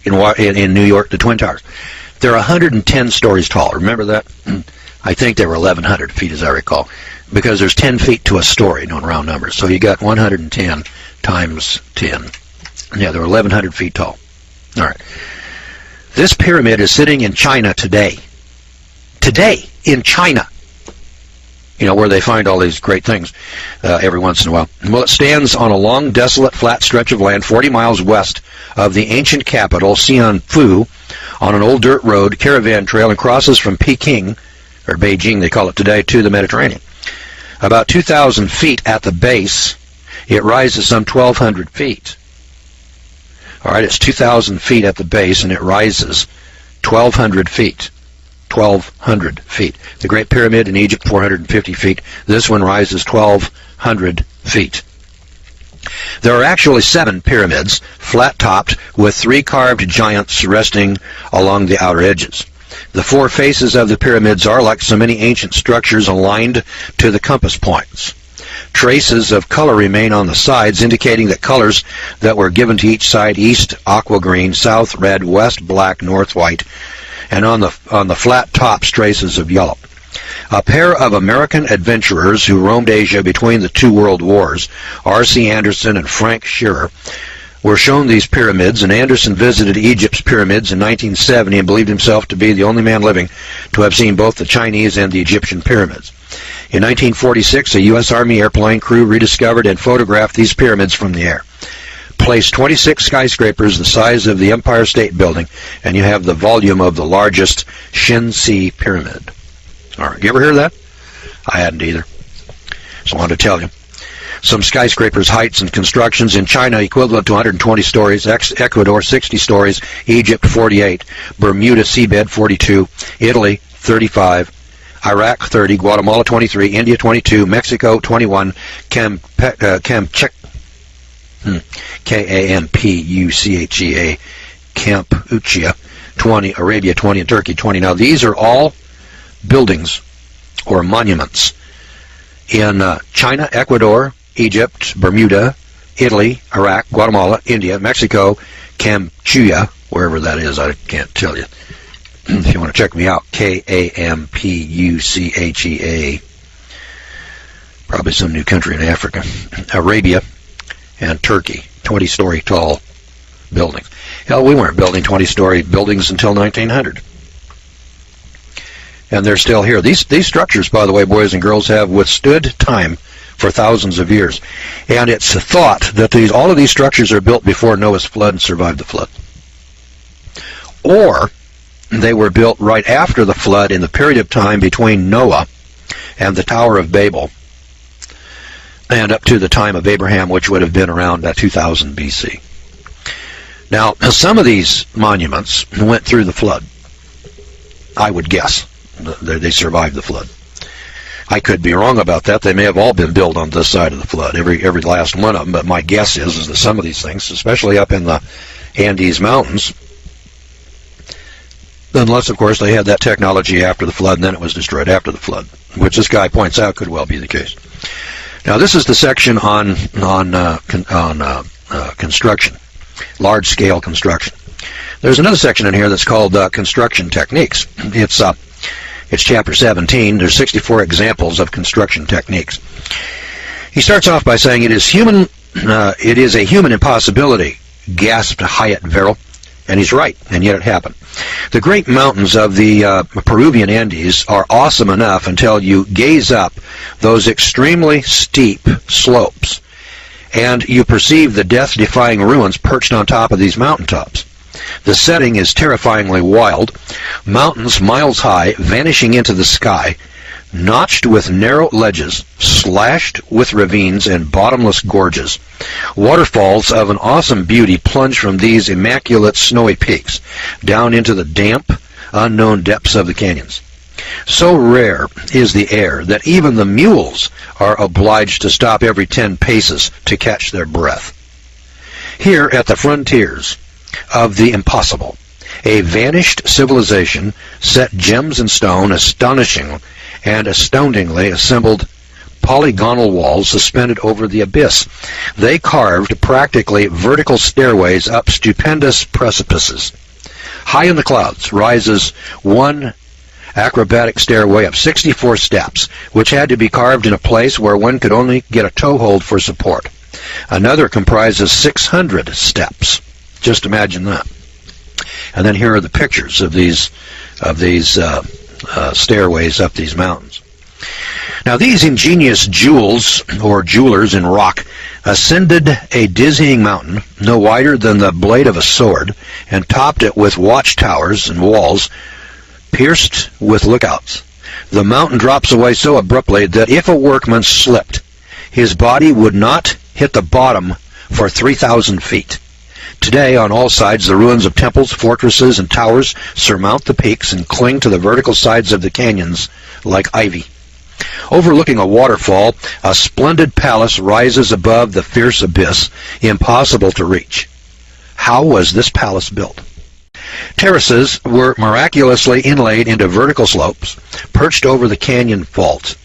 in New York, the Twin Towers, they're 110 stories tall. Remember that? I think they were 1,100 feet, as I recall, because there's 10 feet to a story, known round numbers. So you got 110 times 10. Yeah, they're 1,100 feet tall. All right. This pyramid is sitting in China today. Today, in China. You know, where they find all these great things every once in a while. Well, it stands on a long, desolate, flat stretch of land 40 miles west of the ancient capital, Xianfu, on an old dirt road, caravan trail, and crosses from Peking, or Beijing they call it today, to the Mediterranean. About 2,000 feet at the base, it rises some 1,200 feet. All right, it's 2,000 feet at the base, and it rises 1,200 feet. 1,200 feet. The Great Pyramid in Egypt, 450 feet. This one rises 1,200 feet. There are actually 7 pyramids, flat-topped, with 3 carved giants resting along the outer edges. The 4 faces of the pyramids are, like so many ancient structures, aligned to the compass points. Traces of color remain on the sides, indicating that colors that were given to each side: east, aqua green; south, red; west, black; north, white; and on the flat tops, traces of yellow. A pair of American adventurers who roamed Asia between the 2 world wars, R.C. Anderson and Frank Shearer, were shown these pyramids, and Anderson visited Egypt's pyramids in 1970 and believed himself to be the only man living to have seen both the Chinese and the Egyptian pyramids. In 1946, a U.S. Army airplane crew rediscovered and photographed these pyramids from the air. Place 26 skyscrapers the size of the Empire State Building, and you have the volume of the largest Shin-Si pyramid. All right, you ever hear of that? I hadn't either. So I wanted to tell you. Some skyscrapers, heights, and constructions in China equivalent to 120 stories, Ecuador 60 stories, Egypt 48, Bermuda seabed 42, Italy 35, Iraq 30, Guatemala 23, India 22, Mexico 21, Kampuchea, Kampuchea, 20, Arabia 20, and Turkey 20. Now these are all buildings or monuments in China, Ecuador, Egypt, Bermuda, Italy, Iraq, Guatemala, India, Mexico, Kampuchea, wherever that is, I can't tell you. If you want to check me out, Kampuchea, probably some new country in Africa, Arabia, and Turkey, 20-story tall buildings. Hell, we weren't building 20-story buildings until 1900. And they're still here. These structures, by the way, boys and girls, have withstood time for thousands of years. And it's thought that all of these structures are built before Noah's flood and survived the flood. Or they were built right after the flood in the period of time between Noah and the Tower of Babel and up to the time of Abraham, which would have been around 2000 BC. Now, some of these monuments went through the flood, I would guess. They survived the flood. I could be wrong about that. They may have all been built on this side of the flood, every last one of them, but my guess is that some of these things, especially up in the Andes Mountains, unless, of course, they had that technology after the flood and then it was destroyed after the flood, which this guy points out could well be the case. Now, this is the section on construction, large-scale construction. There's another section in here that's called construction techniques. It's chapter 17. There's 64 examples of construction techniques. He starts off by saying, it is a human impossibility, gasped Hyatt Verrill. And he's right, and yet it happened. The great mountains of the Peruvian Andes are awesome enough until you gaze up those extremely steep slopes, and you perceive the death-defying ruins perched on top of these mountaintops. The setting is terrifyingly wild, mountains miles high, vanishing into the sky, notched with narrow ledges, slashed with ravines and bottomless gorges. Waterfalls of an awesome beauty plunge from these immaculate snowy peaks down into the damp, unknown depths of the canyons. So rare is the air that even the mules are obliged to stop every 10 paces to catch their breath. Here at the frontiers of the impossible, a vanished civilization set gems in stone, astonishing and astoundingly assembled polygonal walls suspended over the abyss. They carved practically vertical stairways up stupendous precipices. High in the clouds rises one acrobatic stairway of 64 steps, which had to be carved in a place where one could only get a toehold for support. Another comprises 600 steps. Just imagine that. And then here are the pictures of these stairways up these mountains. Now these ingenious jewels, or jewelers in rock, ascended a dizzying mountain no wider than the blade of a sword, and topped it with watchtowers and walls pierced with lookouts. The mountain drops away so abruptly that if a workman slipped, his body would not hit the bottom for 3,000 feet. Today, on all sides, the ruins of temples, fortresses, and towers surmount the peaks and cling to the vertical sides of the canyons like ivy. Overlooking a waterfall, a splendid palace rises above the fierce abyss, impossible to reach. How was this palace built? Terraces were miraculously inlaid into vertical slopes, perched over the canyon faults.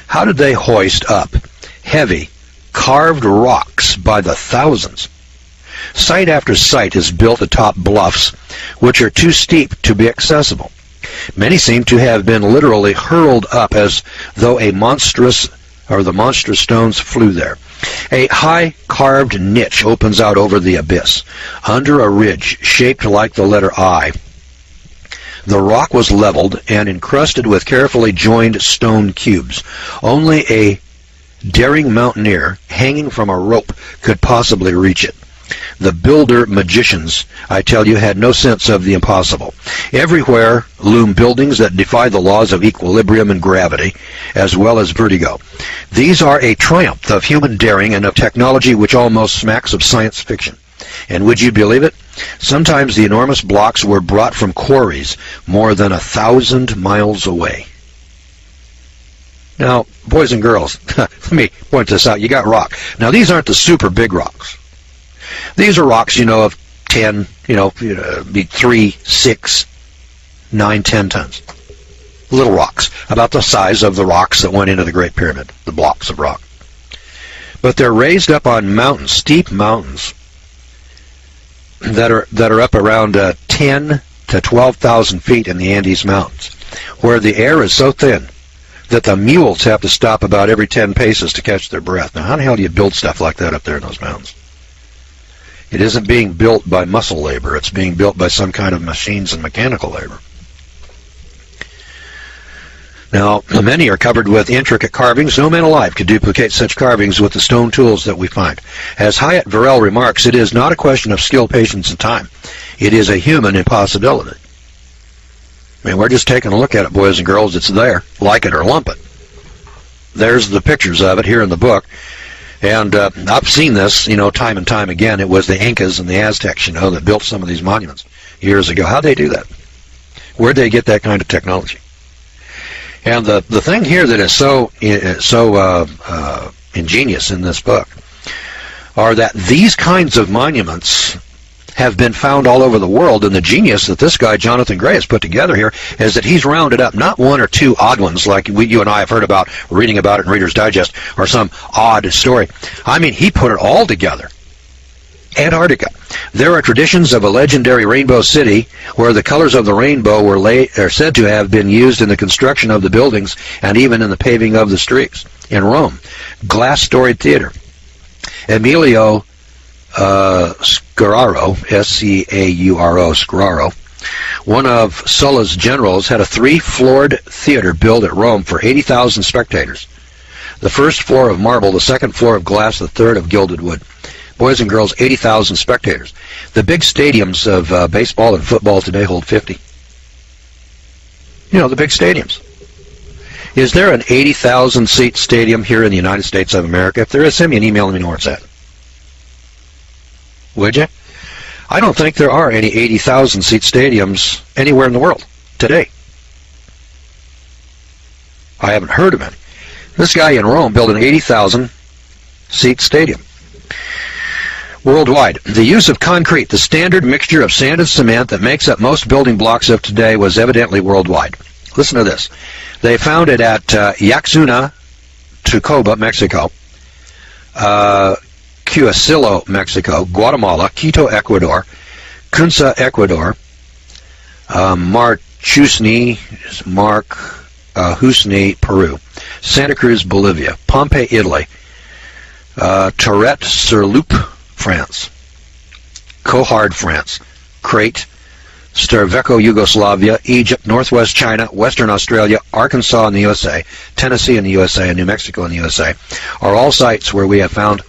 How did they hoist up heavy, carved rocks by the thousands? Site after site is built atop bluffs, which are too steep to be accessible. Many seem to have been literally hurled up as though the monstrous stones flew there. A high carved niche opens out over the abyss, under a ridge shaped like the letter I. The rock was leveled and encrusted with carefully joined stone cubes. Only a daring mountaineer hanging from a rope could possibly reach it. The builder magicians, I tell you, had no sense of the impossible. Everywhere loom buildings that defy the laws of equilibrium and gravity, as well as vertigo. These are a triumph of human daring and of technology which almost smacks of science fiction. And would you believe it? Sometimes the enormous blocks were brought from quarries more than 1,000 miles away. Now, boys and girls, let me point this out. You got rock. Now, these aren't the super big rocks. These are rocks, of 10, be 3, 6, 9, 10 tons. Little rocks, about the size of the rocks that went into the Great Pyramid, the blocks of rock. But they're raised up on mountains, steep mountains, that are up around 10 to 12,000 feet in the Andes Mountains, where the air is so thin that the mules have to stop about every 10 paces to catch their breath. Now, how the hell do you build stuff like that up there in those mountains? It isn't being built by muscle labor. It's being built by some kind of machines and mechanical labor. Now, many are covered with intricate carvings. No man alive could duplicate such carvings with the stone tools that we find. As Hyatt Verrell remarks, it is not a question of skill, patience, and time. It is a human impossibility. I mean, we're just taking a look at it, boys and girls. It's there. Like it or lump it. There's the pictures of it here in the book. And I've seen this, time and time again. It was the Incas and the Aztecs, that built some of these monuments years ago. How'd they do that? Where'd they get that kind of technology? And the thing here that is so ingenious in this book are that these kinds of monuments have been found all over the world, and the genius that this guy, Jonathan Gray, has put together here is that he's rounded up not one or two odd ones like you and I have heard about, reading about it in Reader's Digest, or some odd story. I mean, he put it all together. Antarctica. There are traditions of a legendary rainbow city where the colors of the rainbow are said to have been used in the construction of the buildings and even in the paving of the streets. In Rome, glass-storied theater. Emilio Scararo, S-C-A-U-R-O, Scararo, one of Sulla's generals, had a 3-floored theater built at Rome for 80,000 spectators. The first floor of marble, the second floor of glass, the third of gilded wood. Boys and girls, 80,000 spectators. The big stadiums of baseball and football today hold 50. The big stadiums. Is there an 80,000-seat stadium here in the United States of America? If there is, send me an email and let me know where it's at. Would you? I don't think there are any 80,000-seat stadiums anywhere in the world today. I haven't heard of any. This guy in Rome built an 80,000-seat stadium. Worldwide, the use of concrete, the standard mixture of sand and cement that makes up most building blocks of today, was evidently worldwide. Listen to this. They found it at Yaxuna, Tucoba, Mexico, Cuauhcillo, Mexico, Guatemala, Quito, Ecuador, Cunza, Ecuador, Marchusni, Peru, Santa Cruz, Bolivia, Pompeii, Italy, Tourette-sur-Loup, France, Cohard, France, Crete, Sterveco, Yugoslavia, Egypt, Northwest China, Western Australia, Arkansas in the USA, Tennessee in the USA, and New Mexico in the USA are all sites where we have found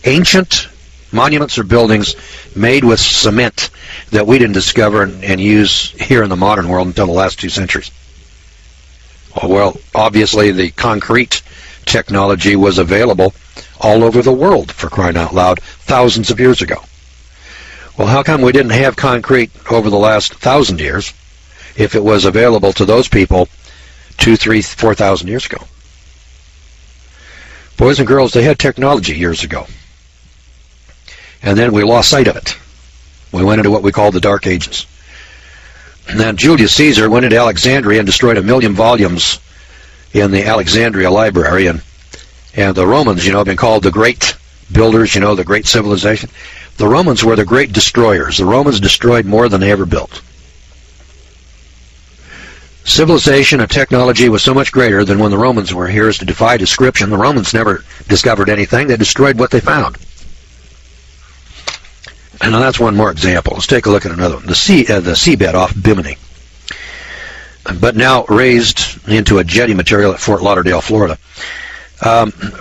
ancient monuments or buildings made with cement that we didn't discover and use here in the modern world until the last 2 centuries. Well, obviously the concrete technology was available all over the world, for crying out loud, thousands of years ago. Well, how come we didn't have concrete over the last 1,000 years if it was available to those people 2,000, 3,000, 4,000 years ago? Boys and girls, they had technology years ago. And then we lost sight of it. We went into what we call the Dark Ages. And then Julius Caesar went into Alexandria and destroyed 1 million volumes in the Alexandria Library. And the Romans, have been called the great builders, the great civilization. The Romans were the great destroyers. The Romans destroyed more than they ever built. Civilization and technology was so much greater than when the Romans were here as to defy description. The Romans never discovered anything. They destroyed what they found. And now that's one more example. Let's take a look at another one. The seabed off Bimini, but now raised into a jetty material at Fort Lauderdale, Florida.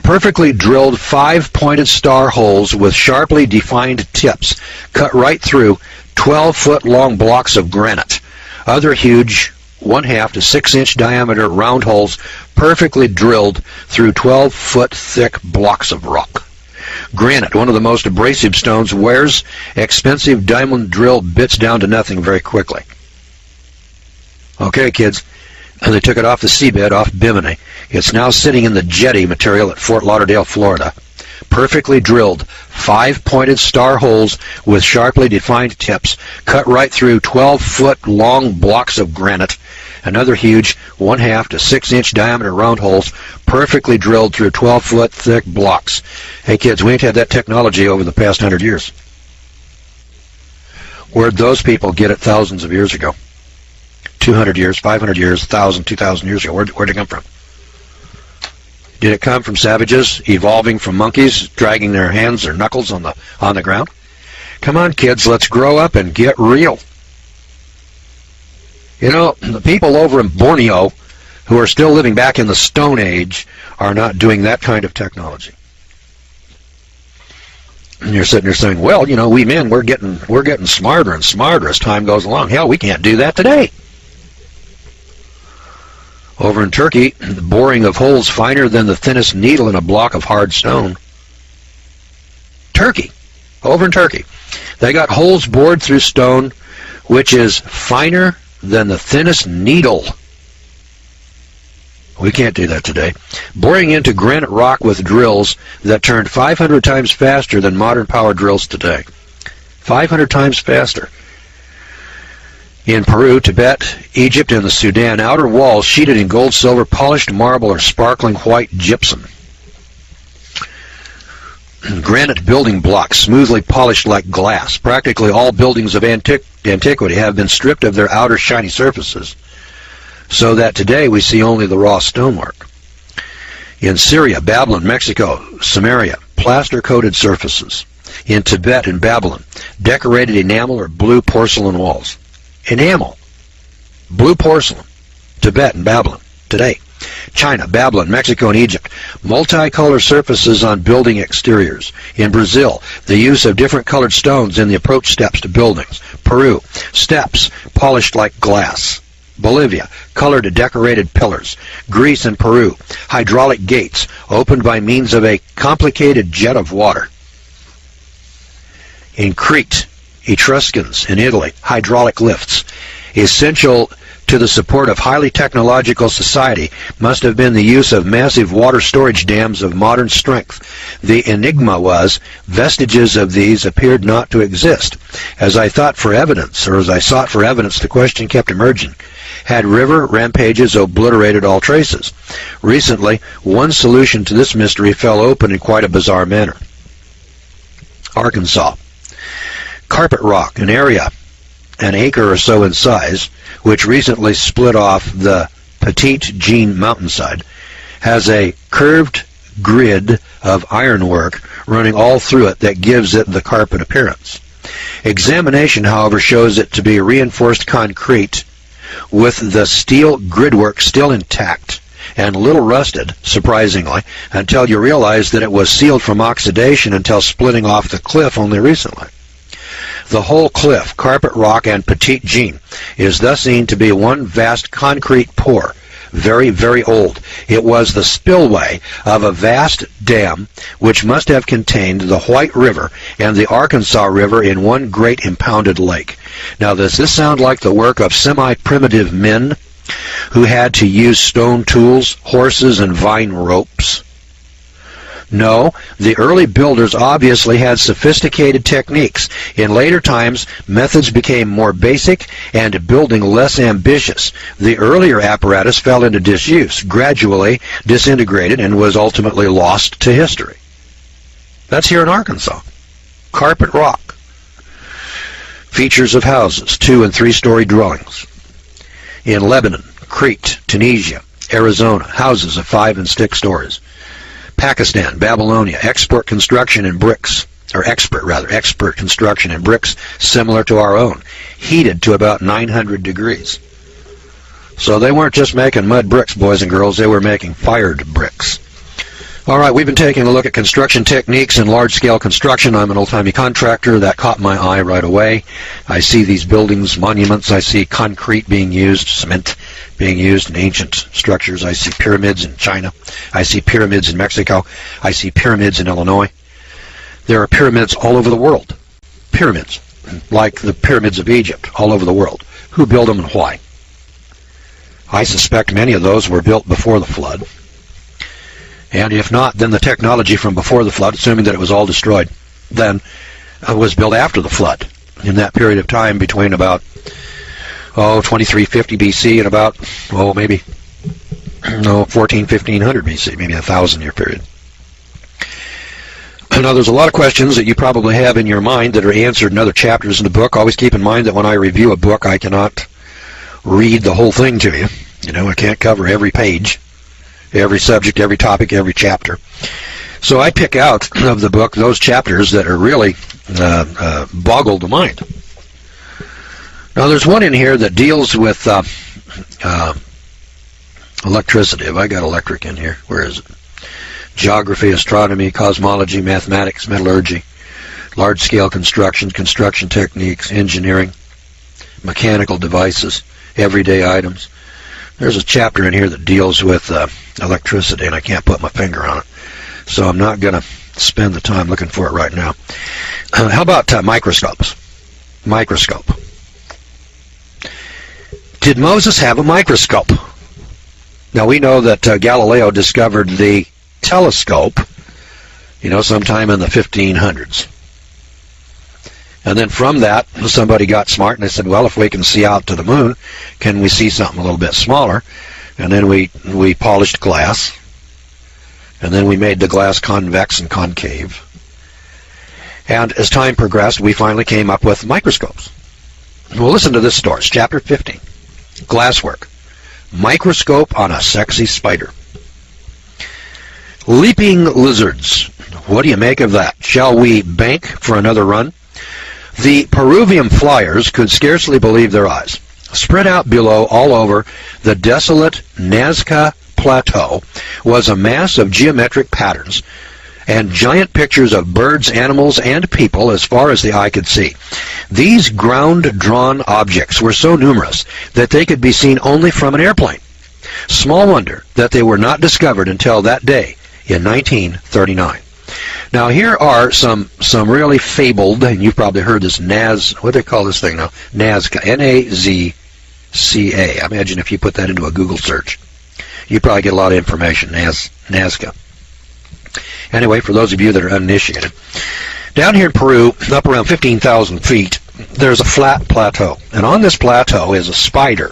Perfectly drilled 5-pointed star holes with sharply defined tips cut right through 12-foot-long blocks of granite. Other huge 1/2 to 6-inch diameter round holes perfectly drilled through 12-foot thick blocks of rock. Granite, one of the most abrasive stones, wears expensive diamond drill bits down to nothing very quickly. Okay, kids. And they took it off the seabed off Bimini. It's now sitting in the jetty material at Fort Lauderdale, Florida. perfectly drilled, 5-pointed star holes with sharply defined tips, cut right through 12-foot long blocks of granite. Another huge 1/2 to 6-inch diameter round holes, perfectly drilled through 12-foot thick blocks. Hey kids, we ain't had that technology over the past 100 years. Where'd those people get it thousands of years ago? 200 years, 500 years, 1,000, 2,000 years ago. Where'd it come from? Did it come from savages evolving from monkeys, dragging their hands or knuckles on the ground? Come on, kids, let's grow up and get real. You know, the people over in Borneo who are still living back in the Stone Age are not doing that kind of technology. And you're sitting there saying, well, you know, we men, we're getting smarter and smarter as time goes along. Hell, we can't do that today. Over in Turkey, the boring of holes finer than the thinnest needle in a block of hard stone. Turkey. Over in Turkey. They got holes bored through stone which is finer than the thinnest needle. We can't do that today. Boring into granite rock with drills that turned 500 times faster than modern power drills today. 500 times faster. In Peru, Tibet, Egypt, and the Sudan, outer walls sheeted in gold, silver, polished marble, or sparkling white gypsum. Granite building blocks, smoothly polished like glass. Practically all buildings of antiquity have been stripped of their outer shiny surfaces, so that today we see only the raw stonework. In Syria, Babylon, Mexico, Samaria, plaster-coated surfaces. In Tibet and Babylon, decorated enamel or blue porcelain walls. Enamel, blue porcelain, Tibet and Babylon, today. China, Babylon, Mexico, and Egypt, multicolored surfaces on building exteriors. In Brazil, the use of different colored stones in the approach steps to buildings. Peru, steps polished like glass. Bolivia, colored decorated pillars. Greece and Peru, hydraulic gates opened by means of a complicated jet of water. In Crete, Etruscans in Italy, hydraulic lifts. Essential to the support of highly technological society must have been the use of massive water storage dams of modern strength. The enigma was, vestiges of these appeared not to exist. As I sought for evidence, the question kept emerging. Had river rampages obliterated all traces? Recently, one solution to this mystery fell open in quite a bizarre manner. Arkansas. Carpet rock, an area an acre or so in size, which recently split off the Petite Jean mountainside, has a curved grid of ironwork running all through it that gives it the carpet appearance. Examination, however, shows it to be reinforced concrete with the steel gridwork still intact and little rusted, surprisingly, until you realize that it was sealed from oxidation until splitting off the cliff only recently. The whole cliff, Carpet Rock and Petite Jean, is thus seen to be one vast concrete pour, very, very old. It was the spillway of a vast dam which must have contained the White River and the Arkansas River in one great impounded lake. Now, does this sound like the work of semi-primitive men who had to use stone tools, horses, and vine ropes? No, the early builders obviously had sophisticated techniques. In later times, methods became more basic and building less ambitious. The earlier apparatus fell into disuse, gradually disintegrated, and was ultimately lost to history. That's here in Arkansas. Carpet rock. Features of houses, 2- and 3-story dwellings. In Lebanon, Crete, Tunisia, Arizona, houses of 5 and 6 stories. Pakistan, Babylonia, expert construction in bricks construction in bricks similar to our own, heated to about 900 degrees. So they weren't just making mud bricks, boys and girls, they were making fired bricks. All right, we've been taking a look at construction techniques in large-scale construction. I'm an old-timey contractor. That caught my eye right away. I see these buildings, monuments. I see concrete being used, cement being used in ancient structures. I see pyramids in China. I see pyramids in Mexico. I see pyramids in Illinois. There are pyramids all over the world. Pyramids, like the pyramids of Egypt, all over the world. Who built them and why? I suspect many of those were built before the flood. And if not, then the technology from before the flood, assuming that it was all destroyed, then was built after the flood in that period of time between about 2350 BC and about maybe 1500 BC, maybe a 1,000-year period. Now, there's a lot of questions that you probably have in your mind that are answered in other chapters in the book. Always keep in mind that when I review a book, I cannot read the whole thing to you. I can't cover every page, every subject, every topic, every chapter. So I pick out of the book those chapters that are really boggle the mind. Now, there's one in here that deals with electricity. Have I got electric in here? Where is it? Geography, astronomy, cosmology, mathematics, metallurgy, large-scale construction, construction techniques, engineering, mechanical devices, everyday items. There's a chapter in here that deals with electricity, and I can't put my finger on it. So I'm not going to spend the time looking for it right now. How about microscopes? Microscope. Did Moses have a microscope? Now, we know that Galileo discovered the telescope, sometime in the 1500s. And then from that, somebody got smart and they said, well, if we can see out to the moon, can we see something a little bit smaller? And then we polished glass. And then we made the glass convex and concave. And as time progressed, we finally came up with microscopes. Well, listen to this story. It's chapter 15. Glasswork. Microscope on a sexy spider. Leaping lizards. What do you make of that? Shall we bank for another run? The Peruvian flyers could scarcely believe their eyes. Spread out below all over the desolate Nazca Plateau was a mass of geometric patterns and giant pictures of birds, animals, and people as far as the eye could see. These ground-drawn objects were so numerous that they could be seen only from an airplane. Small wonder that they were not discovered until that day in 1939. Now, here are some really fabled, and you've probably heard this what do they call this thing now? Nazca, N-A-Z-C-A. I imagine if you put that into a Google search, you probably get a lot of information, Nazca. Anyway, for those of you that are uninitiated, down here in Peru, up around 15,000 feet, there's a flat plateau. And on this plateau is a spider.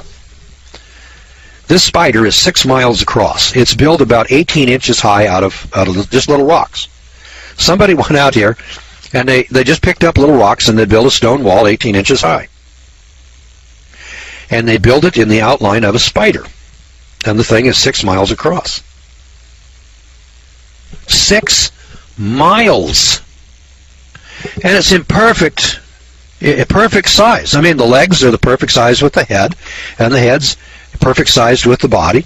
This spider is 6 miles across. It's built about 18 inches high out of just little rocks. Somebody went out here, and they just picked up little rocks, and they built a stone wall 18 inches high. And they built it in the outline of a spider. And the thing is 6 miles across. 6 miles. And it's in perfect size. I mean, the legs are the perfect size with the head, and the head's perfect sized with the body.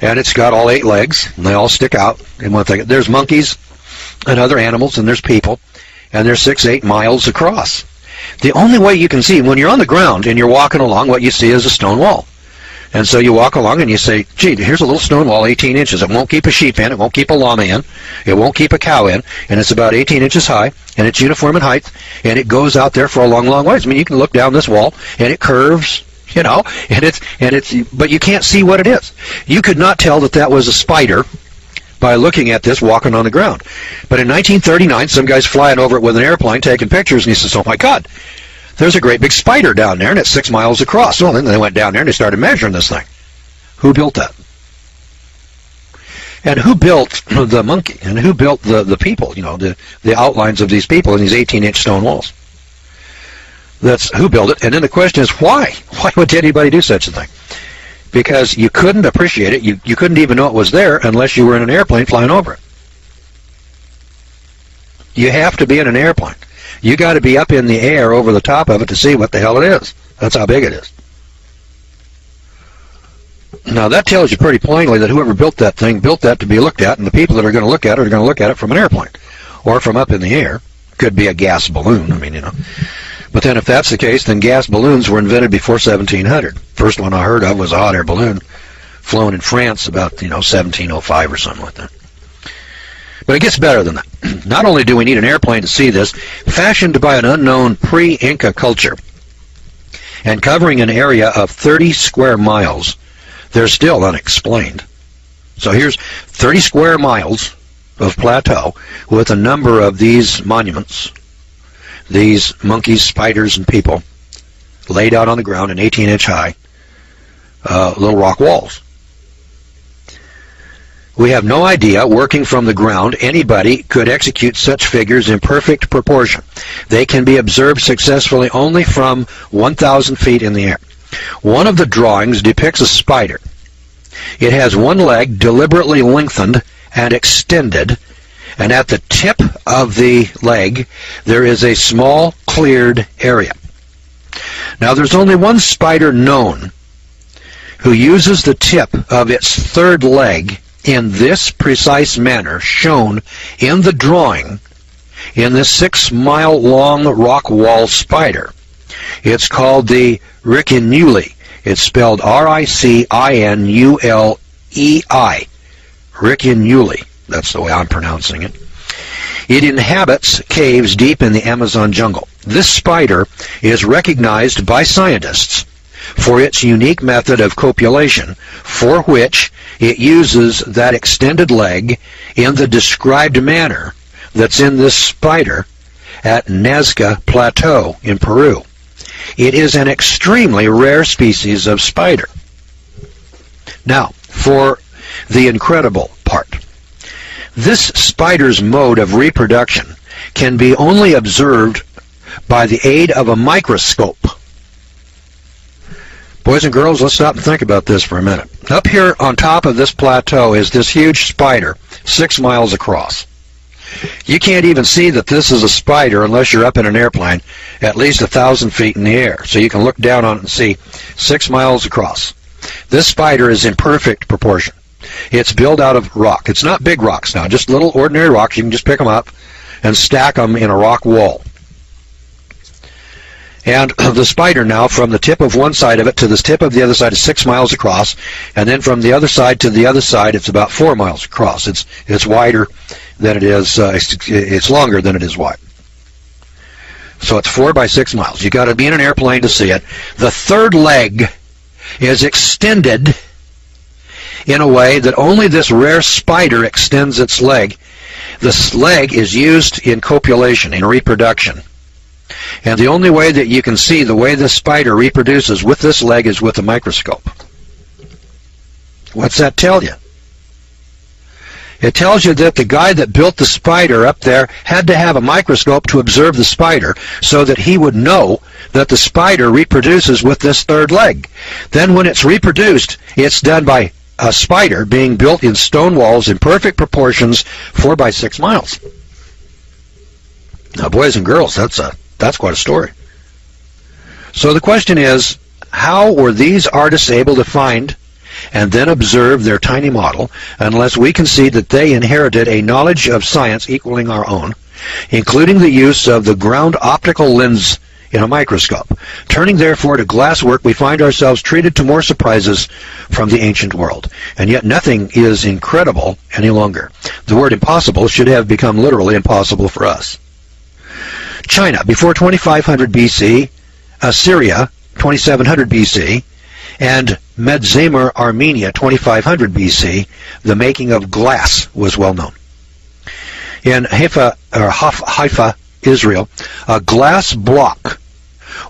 And it's got all 8 legs, and they all stick out in one thing. There's monkeys and other animals, and there's people, and they're 6-8 miles across. The only way you can see, when you're on the ground and you're walking along, what you see is a stone wall. And so you walk along and you say, gee, here's a little stone wall, 18 inches. It won't keep a sheep in. It won't keep a llama in. It won't keep a cow in. And it's about 18 inches high, and it's uniform in height, and it goes out there for a long, long ways. I mean, you can look down this wall, and it curves, but you can't see what it is. You could not tell that was a spider by looking at this walking on the ground. But in 1939, some guy's flying over it with an airplane, taking pictures, and he says, oh, my God, there's a great big spider down there, and it's 6 miles across. Well, then they went down there and they started measuring this thing. Who built that? And who built the monkey? And who built the people, the outlines of these people in these 18-inch stone walls? That's who built it. And then the question is, why? Why would anybody do such a thing? Because you couldn't appreciate it. You couldn't even know it was there unless you were in an airplane flying over it. You have to be in an airplane. You got to be up in the air over the top of it to see what the hell it is. That's how big it is. Now, that tells you pretty plainly that whoever built that thing built that to be looked at, and the people that are going to look at it are going to look at it from an airplane or from up in the air. Could be a gas balloon, But then if that's the case, then gas balloons were invented before 1700. First one I heard of was a hot air balloon flown in France about, 1705 or something like that. But it gets better than that. Not only do we need an airplane to see this, fashioned by an unknown pre-Inca culture and covering an area of 30 square miles, they're still unexplained. So here's 30 square miles of plateau with a number of these monuments, these monkeys, spiders, and people laid out on the ground in 18-inch high little rock walls. We have no idea, working from the ground, anybody could execute such figures in perfect proportion. They can be observed successfully only from 1,000 feet in the air. One of the drawings depicts a spider. It has one leg deliberately lengthened and extended, and at the tip of the leg there is a small cleared area. Now there's only one spider known who uses the tip of its third leg in this precise manner shown in the drawing in this 6-mile-long rock wall spider. It's called the Riccinuli. It's spelled Riccinulei. Riccinuli. That's the way I'm pronouncing it. It inhabits caves deep in the Amazon jungle. This spider is recognized by scientists for its unique method of copulation, for which it uses that extended leg in the described manner that's in this spider at Nazca Plateau in Peru. It is an extremely rare species of spider. Now, for the incredible part. This spider's mode of reproduction can be only observed by the aid of a microscope. Boys and girls, let's stop and think about this for a minute. Up here on top of this plateau is this huge spider, 6 miles across. You can't even see that this is a spider unless you're up in an airplane at least 1,000 feet in the air. So you can look down on it and see 6 miles across. This spider is in perfect proportion. It's built out of rock. It's not big rocks now, just little ordinary rocks. You can just pick them up and stack them in a rock wall. And the spider now, from the tip of one side of it to the tip of the other side, is 6 miles across, and then from the other side to the other side, it's about 4 miles across. It's wider than it is. It's longer than it is wide. So it's 4 by 6 miles. You got to be in an airplane to see it. The third leg is extended in a way that only this rare spider extends its leg. This leg is used in copulation, in reproduction. And the only way that you can see the way this spider reproduces with this leg is with a microscope. What's that tell you? It tells you that the guy that built the spider up there had to have a microscope to observe the spider so that he would know that the spider reproduces with this third leg. Then when it's reproduced, it's done by a spider being built in stone walls in perfect proportions, 4 by 6 miles. Now, boys and girls, that's quite a story. So the question is, how were these artists able to find and then observe their tiny model unless we concede that they inherited a knowledge of science equaling our own, including the use of the ground optical lens in a microscope? Turning therefore to glasswork, we find ourselves treated to more surprises from the ancient world. And yet nothing is incredible any longer. The word impossible should have become literally impossible for us. China, before 2500 BC, Assyria, 2700 BC, and Medzamer, Armenia, 2500 BC, the making of glass was well known. In Haifa, Israel, a glass block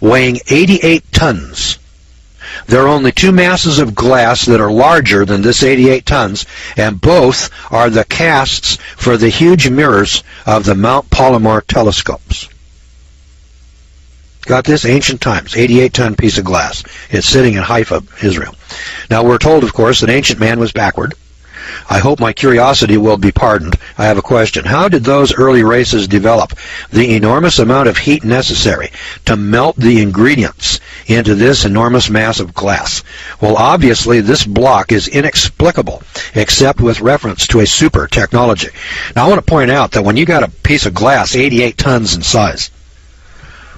weighing 88 tons. There are only 2 masses of glass that are larger than this 88 tons, and both are the casts for the huge mirrors of the Mount Palomar telescopes. Got this? Ancient times, 88-ton piece of glass. It's sitting in Haifa, Israel. Now, we're told, of course, that ancient man was backward. I hope my curiosity will be pardoned. I have a question. How did those early races develop the enormous amount of heat necessary to melt the ingredients into this enormous mass of glass? Well, obviously, this block is inexplicable, except with reference to a super technology. Now, I want to point out that when you got a piece of glass 88 tons in size,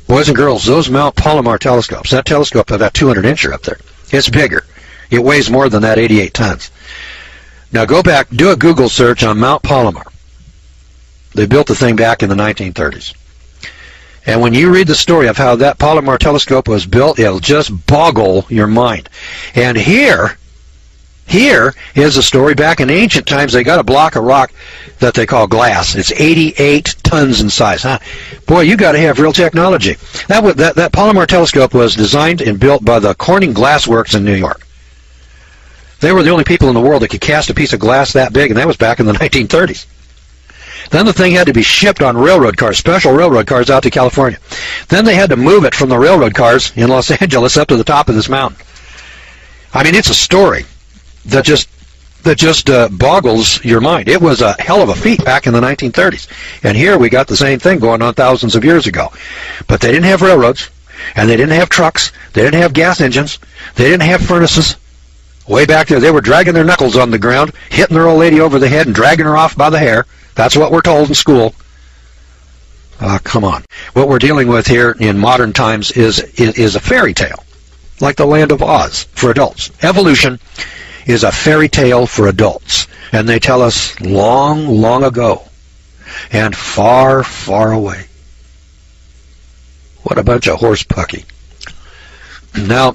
boys and girls, those Mount Palomar telescopes, that telescope, that 200-incher up there, it's bigger. It weighs more than that 88 tons. Now go back, do a Google search on Mount Palomar. They built the thing back in the 1930s. And when you read the story of how that Palomar telescope was built, it'll just boggle your mind. And here, Here is a story back in ancient times. They got a block of rock that they call glass. It's 88 tons in size. Huh? Boy, you got to have real technology. That Palomar telescope was designed and built by the Corning Glass Works in New York. They were the only people in the world that could cast a piece of glass that big, and that was back in the 1930s. Then the thing had to be shipped on railroad cars, special railroad cars out to California. Then they had to move it from the railroad cars in Los Angeles up to the top of this mountain. I mean, it's a story that just boggles your mind. It was a hell of a feat back in the 1930s. And here we got the same thing going on thousands of years ago. But they didn't have railroads, and they didn't have trucks, they didn't have gas engines, they didn't have furnaces. Way back there, they were dragging their knuckles on the ground, hitting their old lady over the head and dragging her off by the hair. That's what we're told in school. Come on. What we're dealing with here in modern times is a fairy tale, like the Land of Oz for adults. Evolution is a fairy tale for adults, and they tell us long, long ago and far, far away. What a bunch of horse pucky. Now,